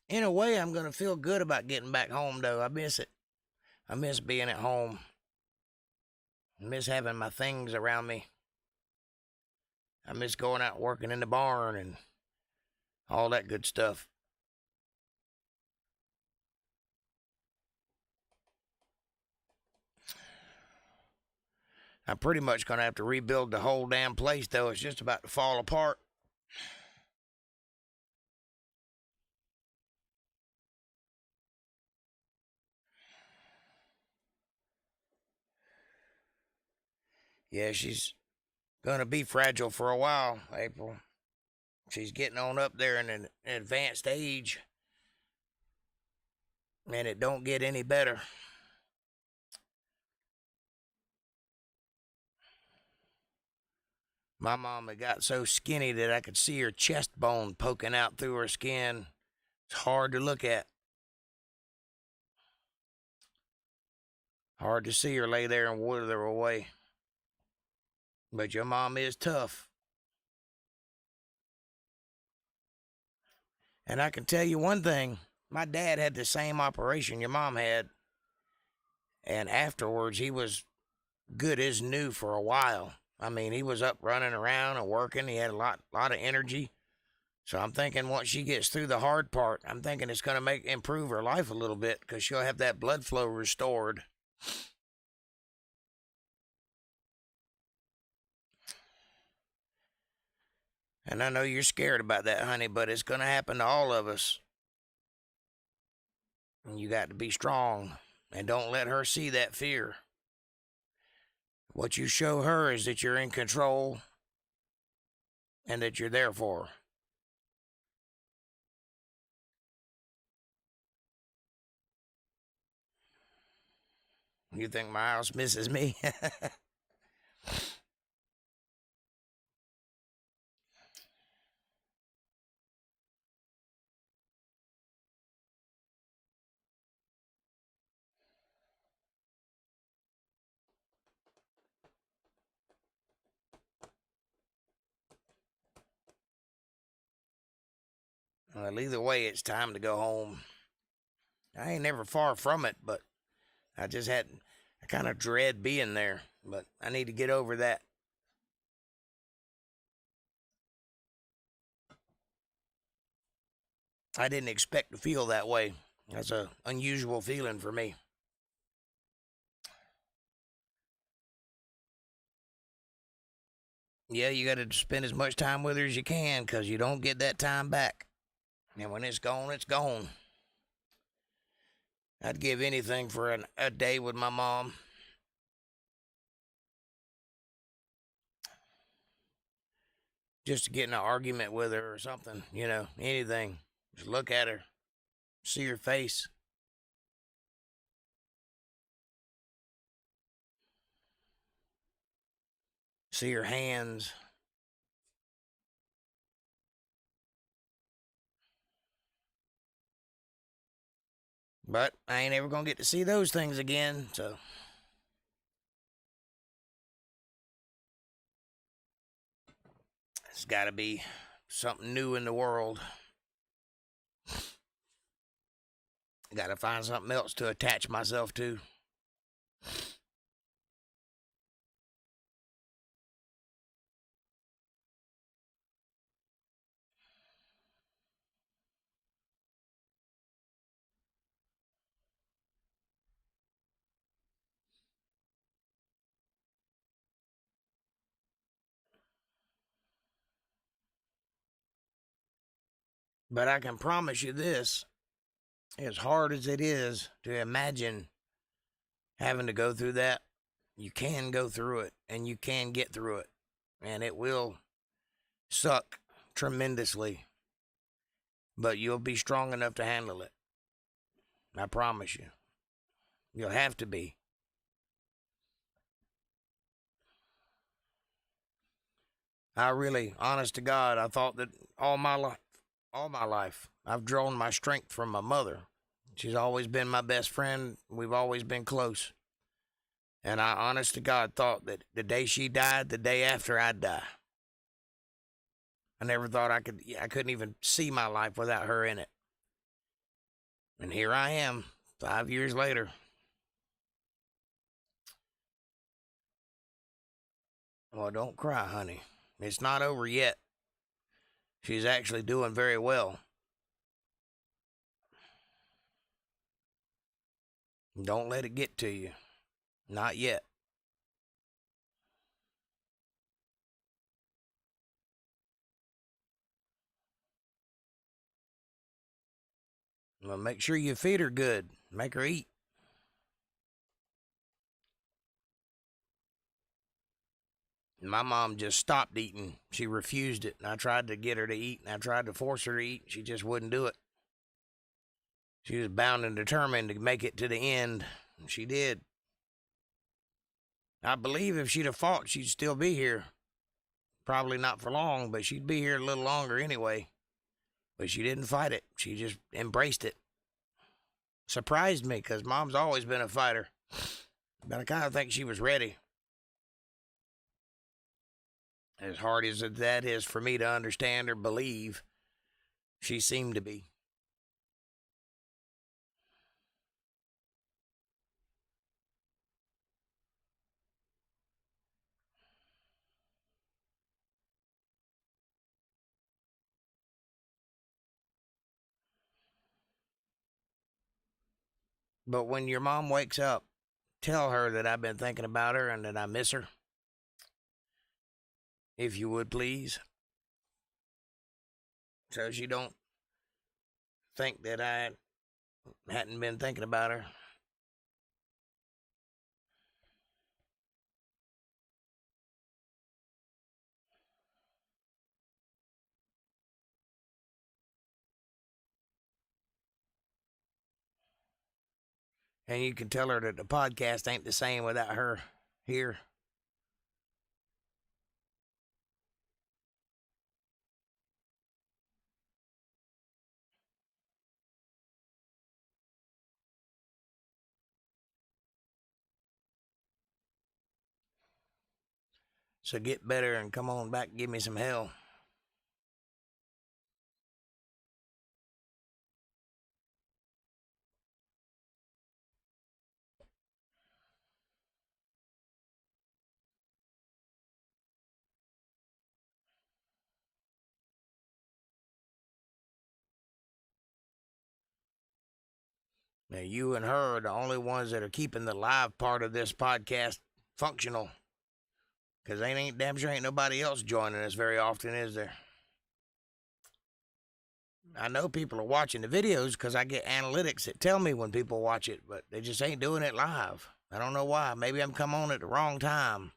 In a way, I'm going to feel good about getting back home, though. I miss it. I miss being at home. I miss having my things around me. I miss going out working in the barn and all that good stuff. I'm pretty much going to have to rebuild the whole damn place, though. It's just about to fall apart. Yeah, she's going to be fragile for a while, April. She's getting on up there in an advanced age, and it don't get any better. My mama got so skinny that I could see her chest bone poking out through her skin. It's hard to look at. Hard to see her lay there and wither away. But your mom is tough. And I can tell you one thing. My dad had the same operation your mom had. And afterwards, he was good as new for a while. I mean, he was up running around and working. He had a lot of energy. So I'm thinking once she gets through the hard part, I'm thinking it's going to improve her life a little bit because she'll have that blood flow restored. And I know you're scared about that, honey, but it's going to happen to all of us. And you got to be strong and don't let her see that fear. What you show her is that you're in control and that you're there for her. You think my house misses me? Well, either way, it's time to go home. I ain't never far from it, but I kind of dread being there, but I need to get over that. I didn't expect to feel that way. That's an unusual feeling for me. Yeah, you got to spend as much time with her as you can, because you don't get that time back. And when it's gone, it's gone. I'd give anything for a day with my mom. Just to get in an argument with her or something, anything. Just look at her, see her face. See her hands. But I ain't ever gonna get to see those things again, so. It's gotta be something new in the world. Gotta find something else to attach myself to. But I can promise you this, as hard as it is to imagine having to go through that, you can go through it, and you can get through it. And it will suck tremendously, but you'll be strong enough to handle it. I promise you. You'll have to be. I really, honest to God, I thought that all my life, I've drawn my strength from my mother. She's always been my best friend. We've always been close. And I, honest to God, thought that the day she died, the day after I'd die. I never thought I couldn't even see my life without her in it. And here I am, 5 years later. Well, don't cry, honey. It's not over yet. She's actually doing very well. Don't let it get to you. Not yet. Well, make sure you feed her good. Make her eat. My mom just stopped eating. She refused it. And I tried to get her to eat, and I tried to force her to eat. She just wouldn't do it. She was bound and determined to make it to the end. And she did. I believe if she'd have fought, she'd still be here. Probably not for long, but she'd be here a little longer anyway. But she didn't fight it. She just embraced it. Surprised me, because Mom's always been a fighter. But I kind of think she was ready. As hard as that is for me to understand or believe, she seemed to be. But when your mom wakes up, tell her that I've been thinking about her and that I miss her. If you would, please. So she don't think that I hadn't been thinking about her. And you can tell her that the podcast ain't the same without her here. So get better and come on back and give me some hell. Now, you and her are the only ones that are keeping the live part of this podcast functional. Because damn sure ain't nobody else joining us very often, is there? I know people are watching the videos because I get analytics that tell me when people watch it, but they just ain't doing it live. I don't know why. Maybe I'm come on at the wrong time.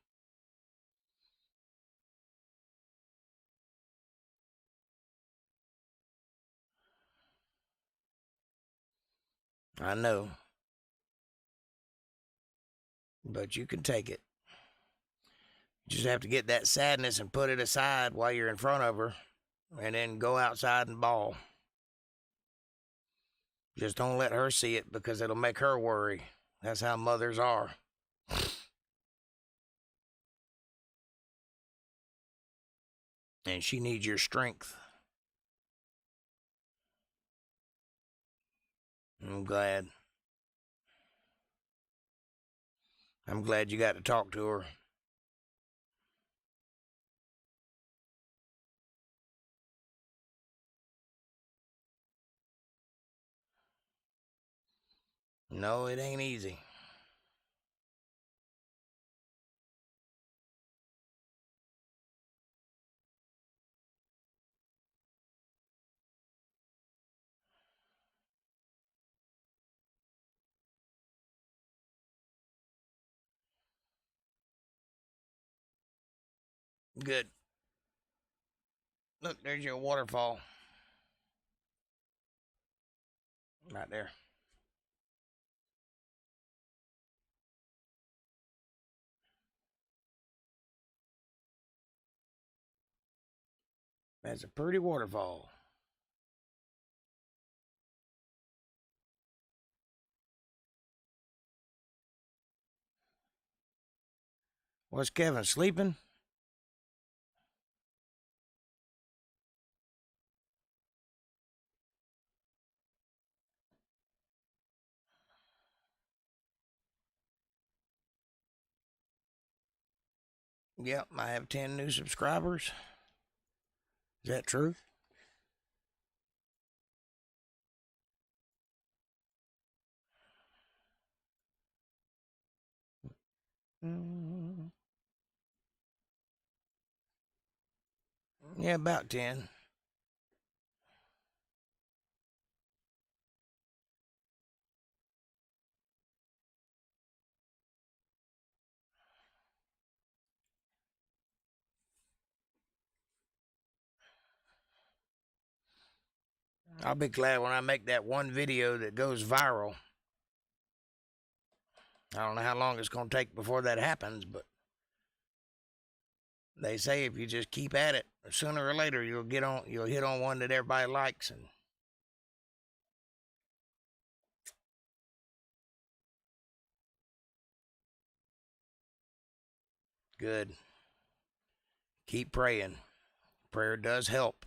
I know. But you can take it. You just have to get that sadness and put it aside while you're in front of her, and then go outside and bawl. Just don't let her see it because it'll make her worry. That's how mothers are. And she needs your strength. I'm glad. I'm glad you got to talk to her. No, it ain't easy. Good. Look, there's your waterfall. Right there. That's a pretty waterfall. What's Kevin, sleeping? Yep, I have 10 new subscribers. Is that true? Yeah, about 10. I'll be glad when I make that one video that goes viral. I don't know how long it's going to take before that happens, but they say if you just keep at it, sooner or later you'll hit on one that everybody likes. And good. Keep praying. Prayer does help.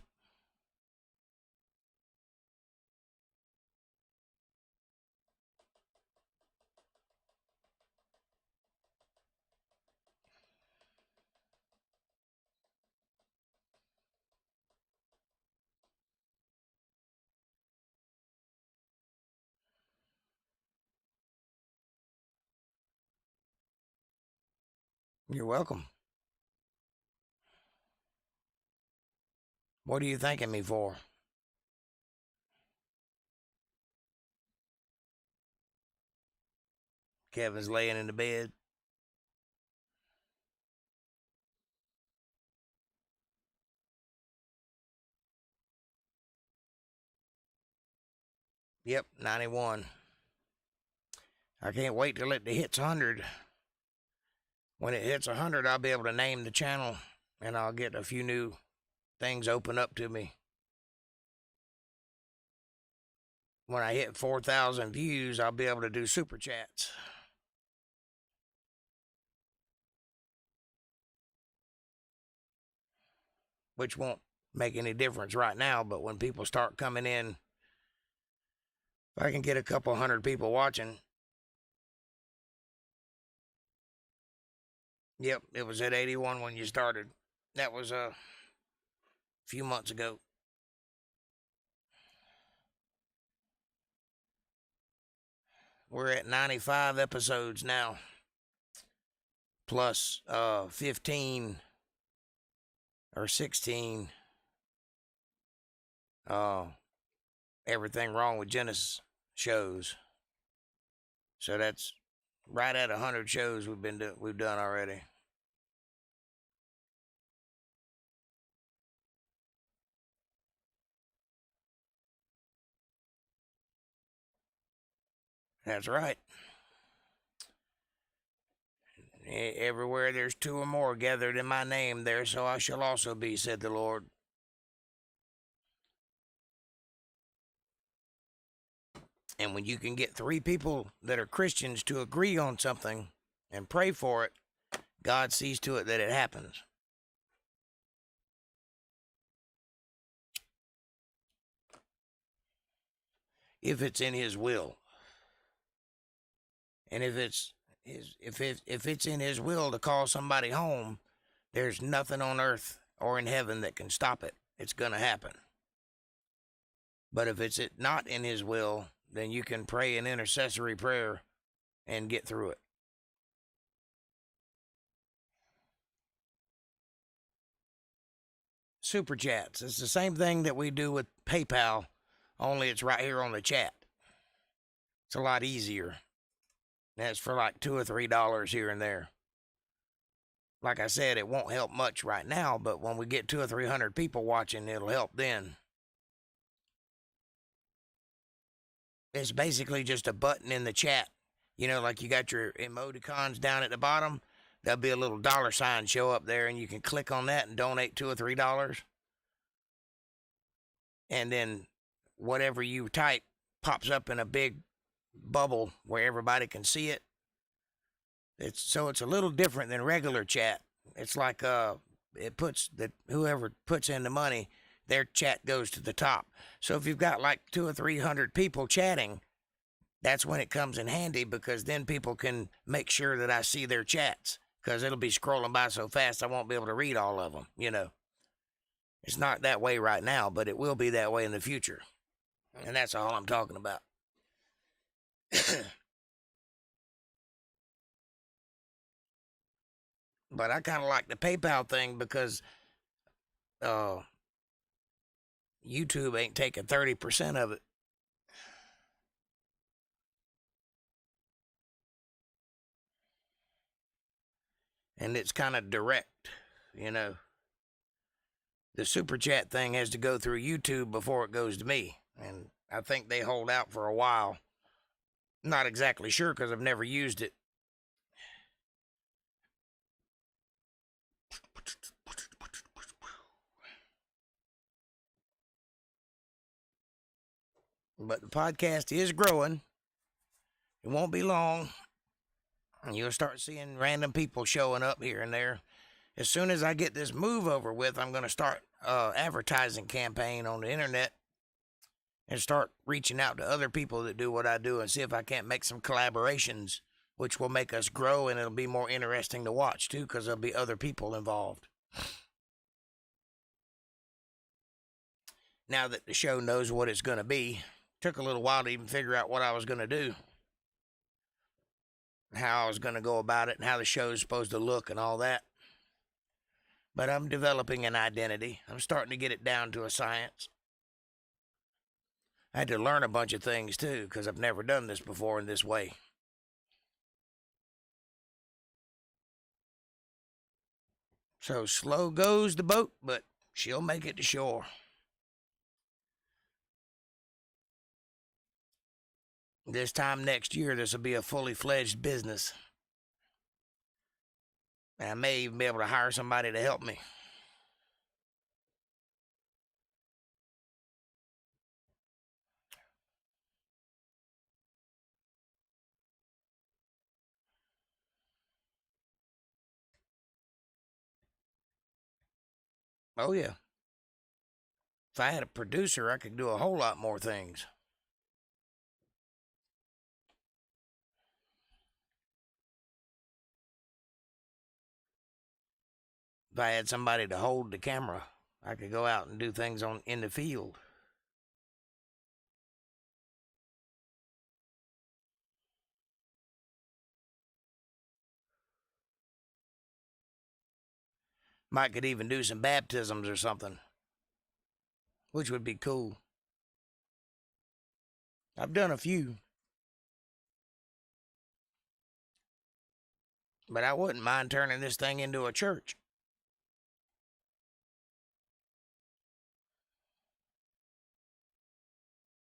You're welcome. What are you thanking me for? Kevin's laying in the bed. Yep, 91. I can't wait till it hits 100. When it hits 100, I'll be able to name the channel, and I'll get a few new things open up to me. When I hit 4,000 views, I'll be able to do super chats. Which won't make any difference right now, but when people start coming in, if I can get a couple hundred people watching. Yep, it was at 81 when you started. That was a few months ago. We're at 95 episodes now, plus 15 or 16 everything wrong with Genesis shows. So that's right at 100 shows we've done already. That's right. Everywhere there's two or more gathered in my name, there so I shall also be, said the Lord. And when you can get 3 people that are Christians to agree on something and pray for it, God sees to it that it happens. If it's in His will. And if it's in His will to call somebody home, there's nothing on earth or in heaven that can stop it. It's going to happen. But if it's not in His will, then you can pray an intercessory prayer and get through it. Super chats. It's the same thing that we do with PayPal, only it's right here on the chat. It's a lot easier. That's for like $2 or $3 here and there. Like I said, it won't help much right now, but when we get 200 or 300 people watching, it'll help then. It's basically just a button in the chat. You know, like you got your emoticons down at the bottom. There'll be a little $sign show up there, and you can click on that and donate $2 or $3. And then whatever you type pops up in a big bubble where everybody can see it. It's a little different than regular chat. It's like it puts whoever puts in the money, their chat goes to the top. So if you've got like 200 or 300 people chatting, that's when it comes in handy, because then people can make sure that I see their chats, because it'll be scrolling by so fast I won't be able to read all of them, you know. It's not that way right now, but it will be that way in the future. And that's all I'm talking about. But I kind of like the PayPal thing because YouTube ain't taking 30% of it. And it's kind of direct, you know. The super chat thing has to go through YouTube before it goes to me. And I think they hold out for a while. Not exactly sure because I've never used it. But the podcast is growing. It won't be long. And you'll start seeing random people showing up here and there. As soon as I get this move over with, I'm going to start advertising campaign on the internet and start reaching out to other people that do what I do and see if I can't make some collaborations, which will make us grow, and it'll be more interesting to watch too, because there'll be other people involved. Now that the show knows what it's going to be, took a little while to even figure out what I was going to do, how I was going to go about it, and how the show is supposed to look and all that. But I'm developing an identity. I'm starting to get it down to a science. I had to learn a bunch of things too, because I've never done this before in this way. So slow goes the boat, but she'll make it to shore. This time next year, this will be a fully fledged business. And I may even be able to hire somebody to help me. Oh, yeah. If I had a producer, I could do a whole lot more things. If I had somebody to hold the camera, I could go out and do things in the field. Might could even do some baptisms or something, which would be cool. I've done a few, but I wouldn't mind turning this thing into a church.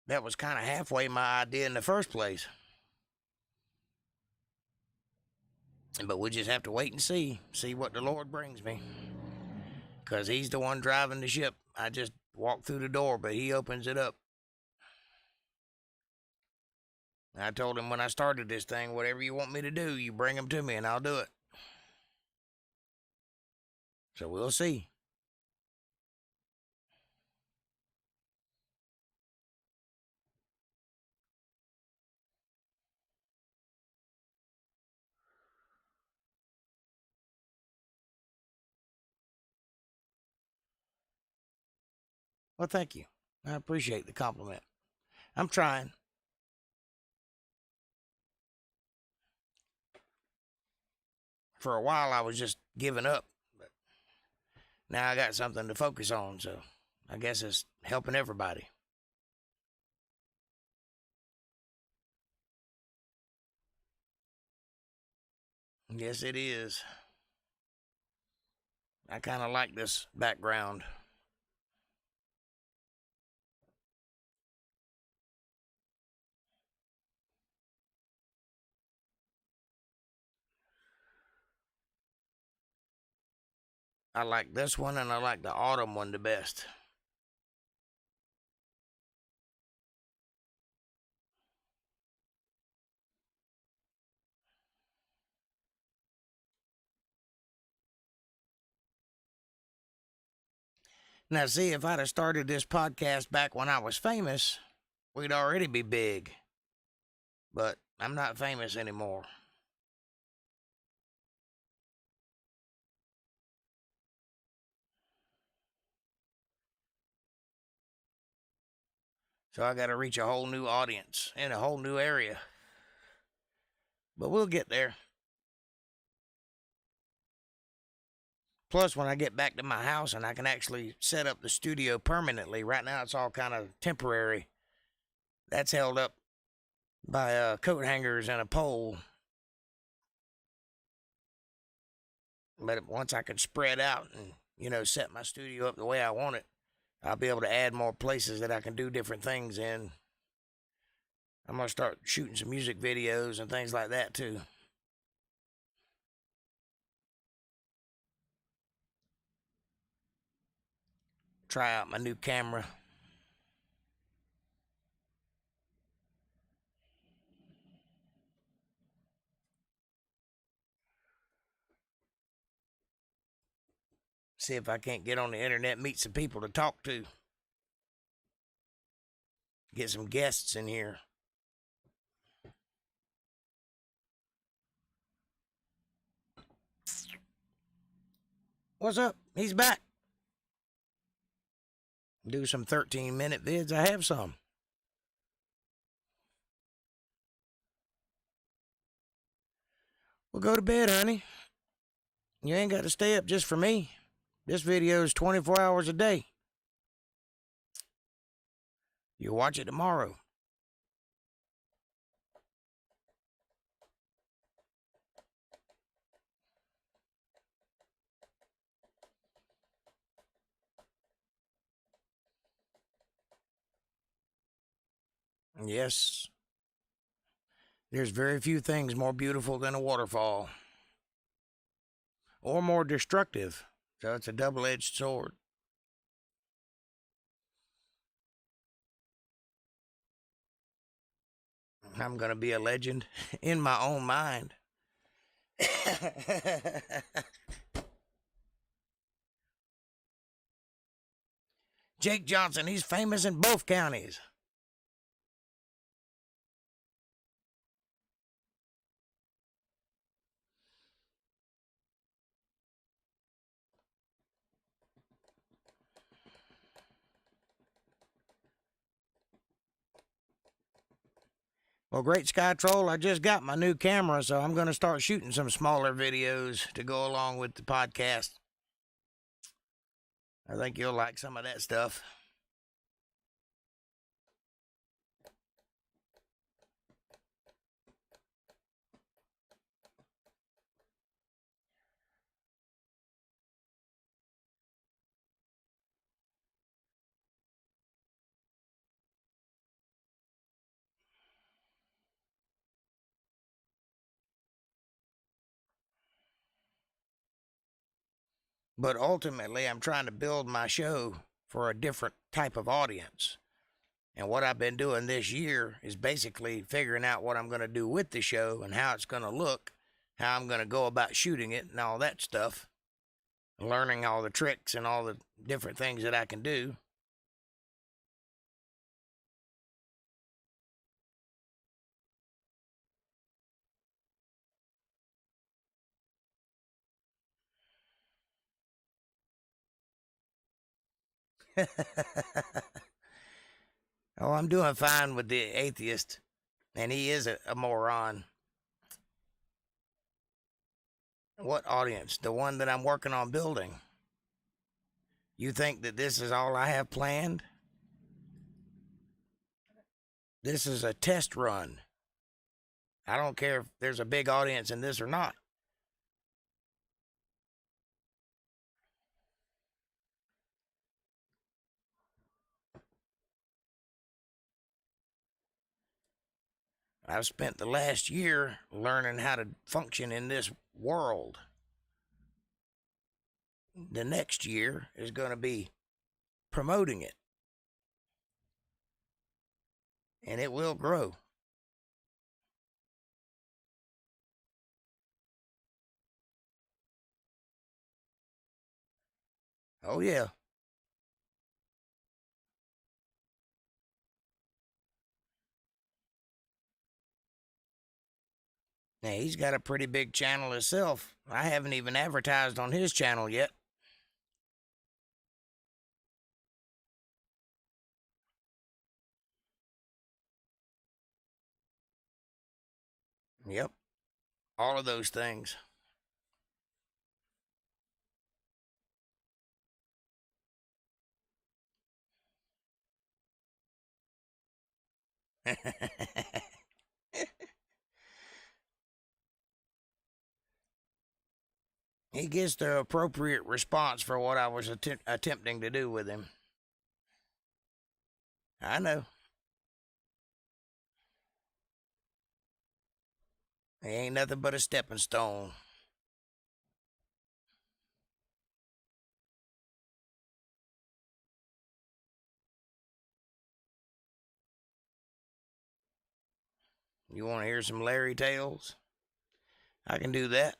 That was kind of halfway my idea in the first place. But we just have to wait and see what the Lord brings me. Because he's the one driving the ship. I just walk through the door, but he opens it up. I told him when I started this thing, whatever you want me to do, you bring them to me and I'll do it. So we'll see. Well, thank you. I appreciate the compliment. I'm trying. For a while, I was just giving up. But now I got something to focus on, so I guess it's helping everybody. Yes, it is. I kind of like this background. I like this one, and I like the autumn one the best. Now, see, if I'd have started this podcast back when I was famous, we'd already be big. But I'm not famous anymore. So I got to reach a whole new audience in a whole new area. But we'll get there. Plus, when I get back to my house and I can actually set up the studio permanently, right now it's all kind of temporary. That's held up by coat hangers and a pole. But once I can spread out and, set my studio up the way I want it, I'll be able to add more places that I can do different things in. I'm going to start shooting some music videos and things like that, too. Try out my new camera. See if I can't get on the internet, meet some people to talk to. Get some guests in here. What's up? He's back. Do some 13-minute vids. I have some. Well, go to bed, honey. You ain't got to stay up just for me. This video is 24 hours a day. You'll watch it tomorrow. Yes. There's very few things more beautiful than a waterfall. Or more destructive. So it's a double-edged sword. I'm going to be a legend in my own mind. Jake Johnson, he's famous in both counties. Well, Great Sky Troll, I just got my new camera, so I'm going to start shooting some smaller videos to go along with the podcast. I think you'll like some of that stuff. But ultimately, I'm trying to build my show for a different type of audience. And what I've been doing this year is basically figuring out what I'm going to do with the show and how it's going to look, how I'm going to go about shooting it and all that stuff. Learning all the tricks and all the different things that I can do. Oh, I'm doing fine with the atheist, and he is a moron. What audience? The one that I'm working on building. You think that this is all I have planned? This is a test run. I don't care if there's a big audience in this or not. I've spent the last year learning how to function in this world. The next year is going to be promoting it. And it will grow. Oh, yeah. Now, he's got a pretty big channel himself. I haven't even advertised on his channel yet. Yep. All of those things. He gets the appropriate response for what I was attempting to do with him. I know. He ain't nothing but a stepping stone. You want to hear some Larry tales? I can do that.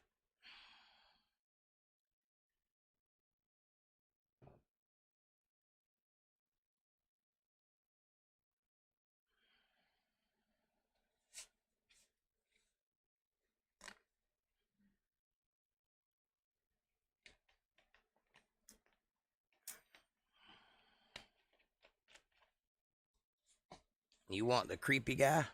You want the creepy guy?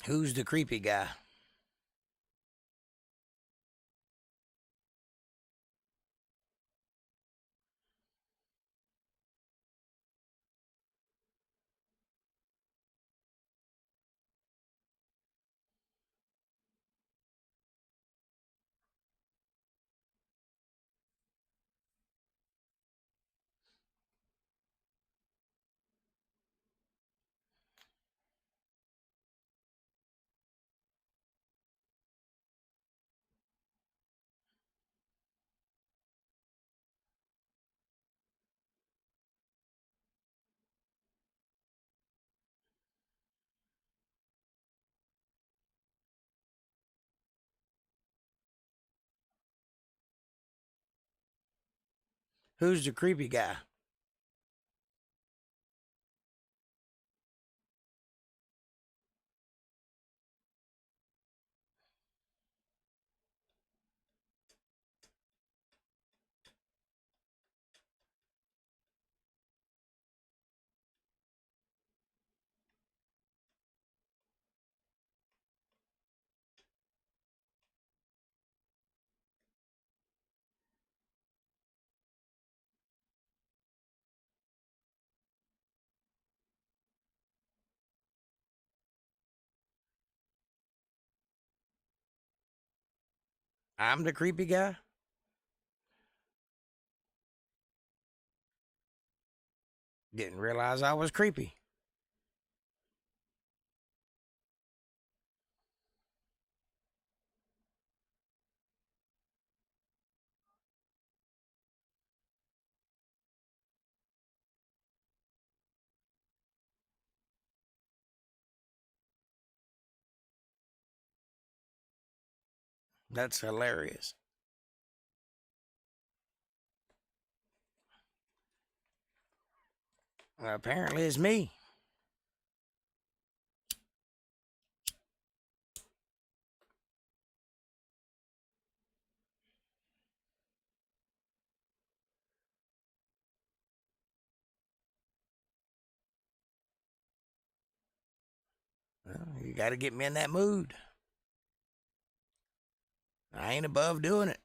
Who's the creepy guy? Who's the creepy guy? I'm the creepy guy? Didn't realize I was creepy. That's hilarious. Apparently it's me. Well, you got to get me in that mood. I ain't above doing it.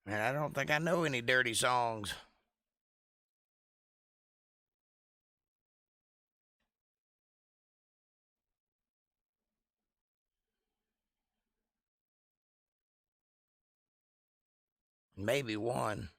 And I don't think I know any dirty songs. Maybe one.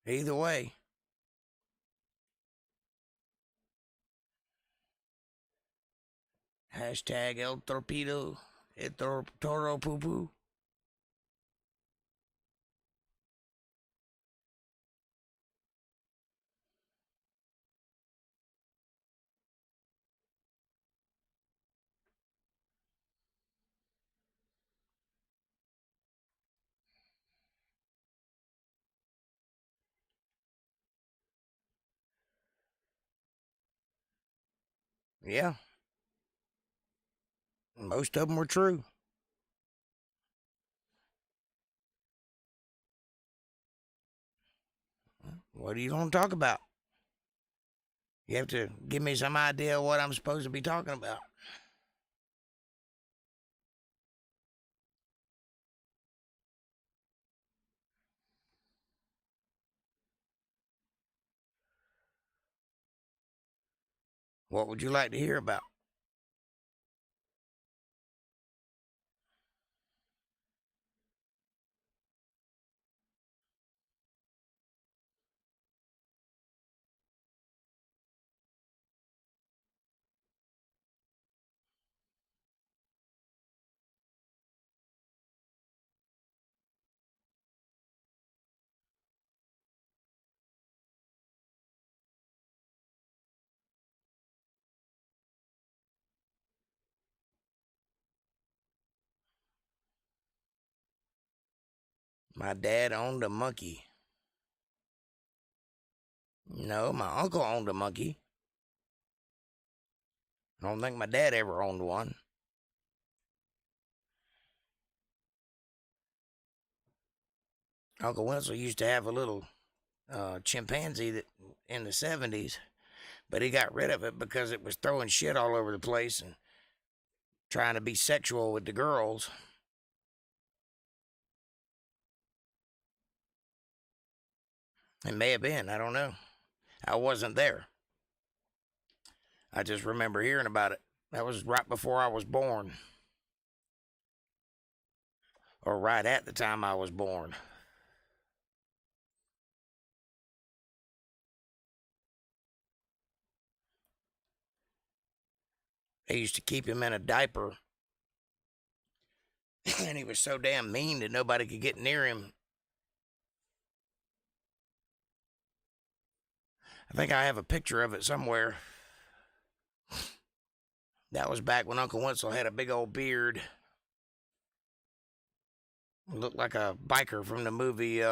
Either way. Hashtag El Torpedo. El Toro Poo Poo. Yeah. Most of them were true. What are you going to talk about? You have to give me some idea of what I'm supposed to be talking about. What would you like to hear about? My dad owned a monkey. No, my uncle owned a monkey. I don't think my dad ever owned one. Uncle Winslow used to have a little chimpanzee that in the 70s, but he got rid of it because it was throwing shit all over the place and trying to be sexual with the girls. It may have been, I don't know. I wasn't there. I just remember hearing about it. That was right before I was born. Or right at the time I was born. They used to keep him in a diaper. And he was so damn mean that nobody could get near him. I think I have a picture of it somewhere. That was back when Uncle Wenzel had a big old beard. Looked like a biker from the movie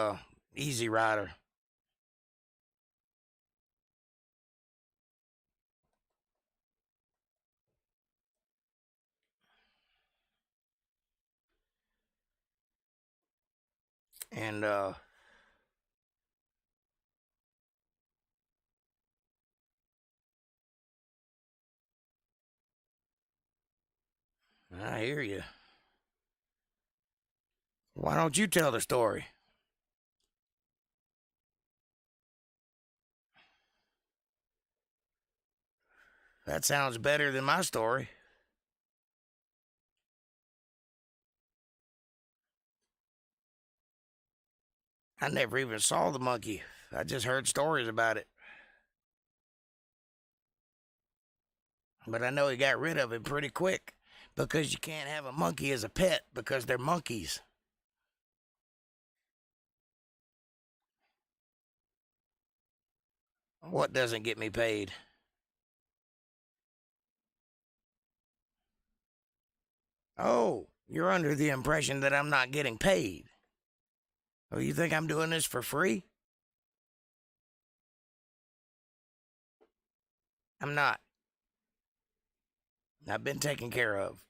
Easy Rider. And I hear you. Why don't you tell the story? That sounds better than my story. I never even saw the monkey. I just heard stories about it. But I know he got rid of it pretty quick because you can't have a monkey as a pet because they're monkeys. What doesn't get me paid? Oh, you're under the impression that I'm not getting paid. Oh, you think I'm doing this for free? I'm not. I've been taken care of.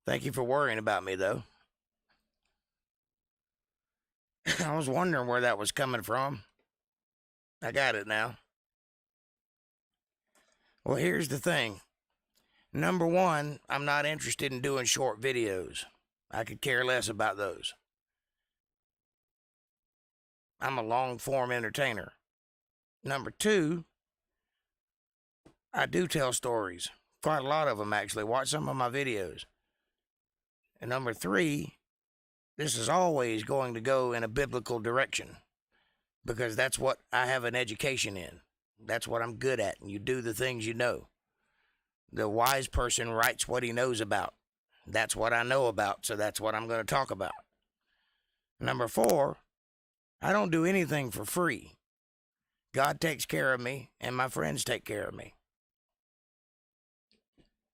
Thank you for worrying about me, though. I was wondering where that was coming from. I got it now. Well, here's the thing. Number one, I'm not interested in doing short videos. I could care less about those. I'm a long-form entertainer. Number two, I do tell stories. Quite a lot of them, actually. Watch some of my videos. And number three, this is always going to go in a biblical direction because that's what I have an education in. That's what I'm good at, and you do the things you know. The wise person writes what he knows about. That's what I know about, so that's what I'm going to talk about. Number four, I don't do anything for free. God takes care of me, and my friends take care of me.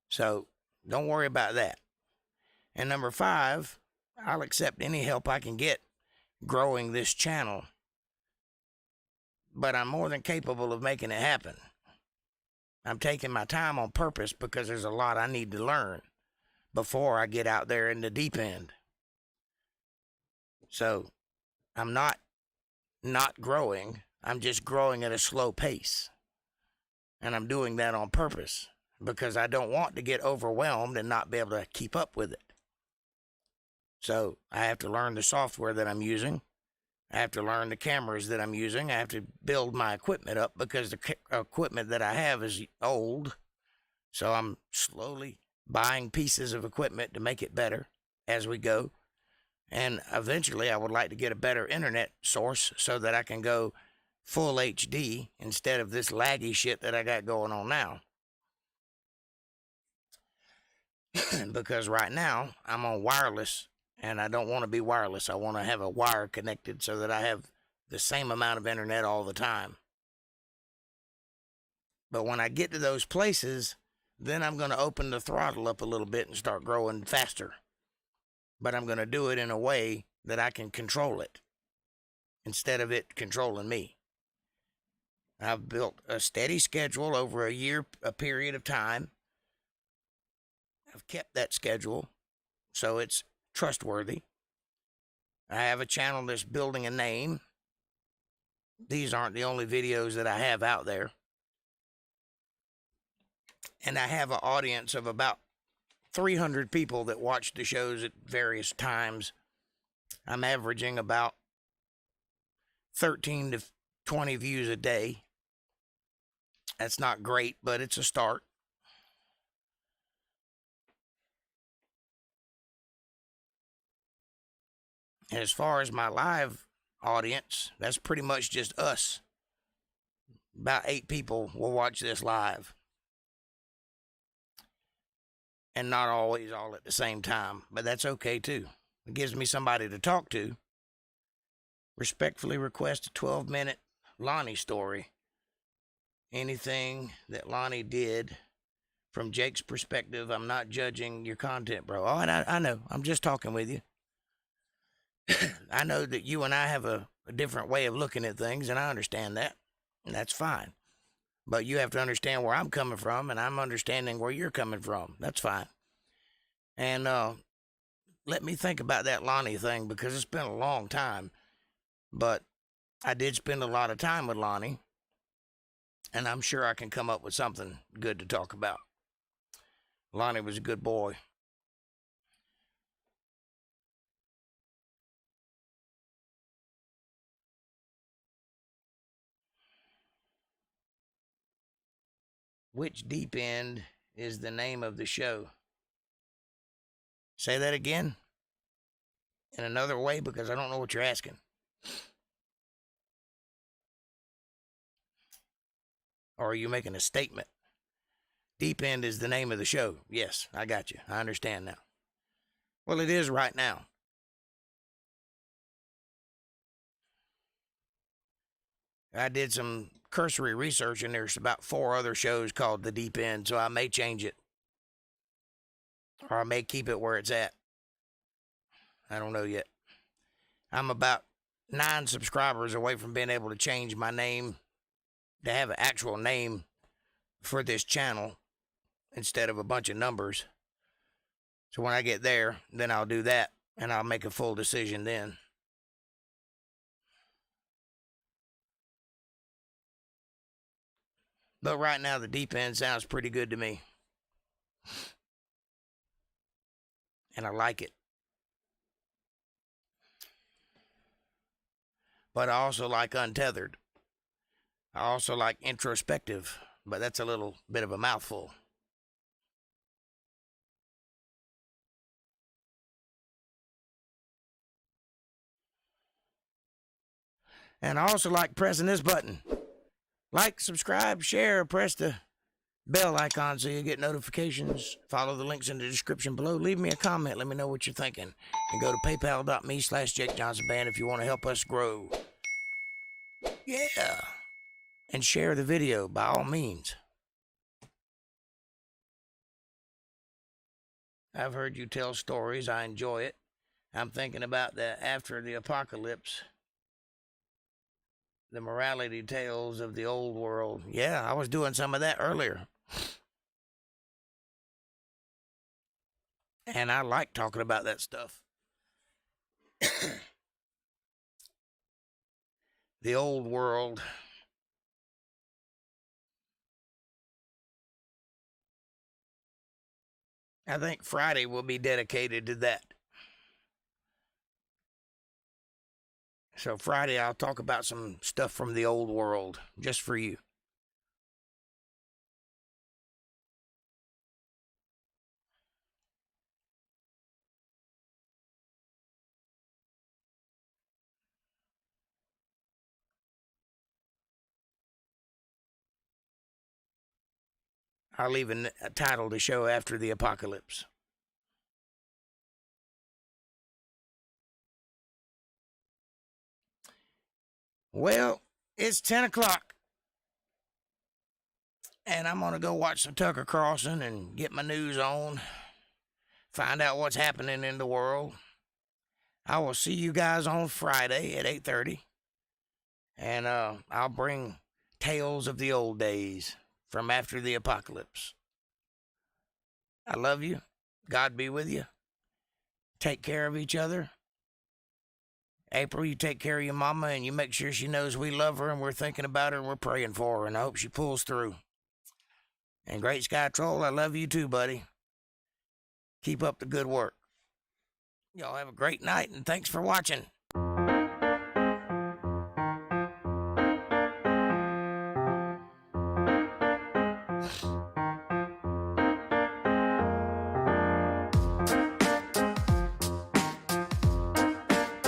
So don't worry about that. And number five, I'll accept any help I can get growing this channel. But I'm more than capable of making it happen. I'm taking my time on purpose because there's a lot I need to learn before I get out there in the deep end. So I'm not growing. I'm just growing at a slow pace. And I'm doing that on purpose because I don't want to get overwhelmed and not be able to keep up with it. So I have to learn the software that I'm using. I have to learn the cameras that I'm using. I have to build my equipment up because the equipment that I have is old. So I'm slowly buying pieces of equipment to make it better as we go. And eventually I would like to get a better internet source so that I can go full HD instead of this laggy shit that I got going on now. Because right now I'm on wireless. And I don't want to be wireless. I want to have a wire connected so that I have the same amount of internet all the time. But when I get to those places, then I'm going to open the throttle up a little bit and start growing faster. But I'm going to do it in a way that I can control it instead of it controlling me. I've built a steady schedule over a period of time. I've kept that schedule, so it's trustworthy. I have a channel that's building a name. These aren't the only videos that I have out there. And I have an audience of about 300 people that watch the shows at various times. I'm averaging about 13 to 20 views a day. That's not great, but it's a start. And as far as my live audience, that's pretty much just us. About 8 people will watch this live. And not always all at the same time, but that's okay too. It gives me somebody to talk to respectfully request a 12-minute Lonnie story. Anything that Lonnie did from Jake's perspective, I'm not judging your content, bro. Oh, and I know. I'm just talking with you. I know that you and I have a different way of looking at things, and I understand that. And that's fine. But you have to understand where I'm coming from, and I'm understanding where you're coming from. That's fine. And let me think about that Lonnie thing, because it's been a long time. But I did spend a lot of time with Lonnie, and I'm sure I can come up with something good to talk about. Lonnie was a good boy. Which deep end is the name of the show? Say that again in another way, because I don't know what you're asking. Or are you making a statement? Deep End is the name of the show. Yes, I got you. I understand now. Well, it is right now. I did some cursory research, and there's about 4 other shows called The Deep End, so I may change it. Or I may keep it where it's at. I don't know yet. I'm about 9 subscribers away from being able to change my name to have an actual name for this channel instead of a bunch of numbers. So when I get there, then I'll do that, and I'll make a full decision then. But right now, The Deep End sounds pretty good to me. And I like it. But I also like Untethered. I also like Introspective, but that's a little bit of a mouthful. And I also like pressing this button. Like, subscribe, share, press the bell icon so you get notifications. Follow the links in the description below. Leave me a comment. Let me know what you're thinking. And go to paypal.me/JakeJohnsonBand if you want to help us grow. Yeah. And share the video by all means. I've heard you tell stories. I enjoy it. I'm thinking about the after the apocalypse. The morality tales of the old world. Yeah, I was doing some of that earlier. And I like talking about that stuff. The old world. I think Friday will be dedicated to that. So Friday I'll talk about some stuff from the old world, just for you. I'll even title the show After the Apocalypse. Well, it's 10 o'clock. And I'm going to go watch some Tucker Carlson and get my news on. Find out what's happening in the world. I will see you guys on Friday at 8:30. And I'll bring tales of the old days from after the apocalypse. I love you. God be with you. Take care of each other. April, you take care of your mama, and you make sure she knows we love her and we're thinking about her and we're praying for her, and I hope she pulls through. And Great Sky Troll, I love you too, buddy. Keep up the good work. Y'all have a great night, and thanks for watching.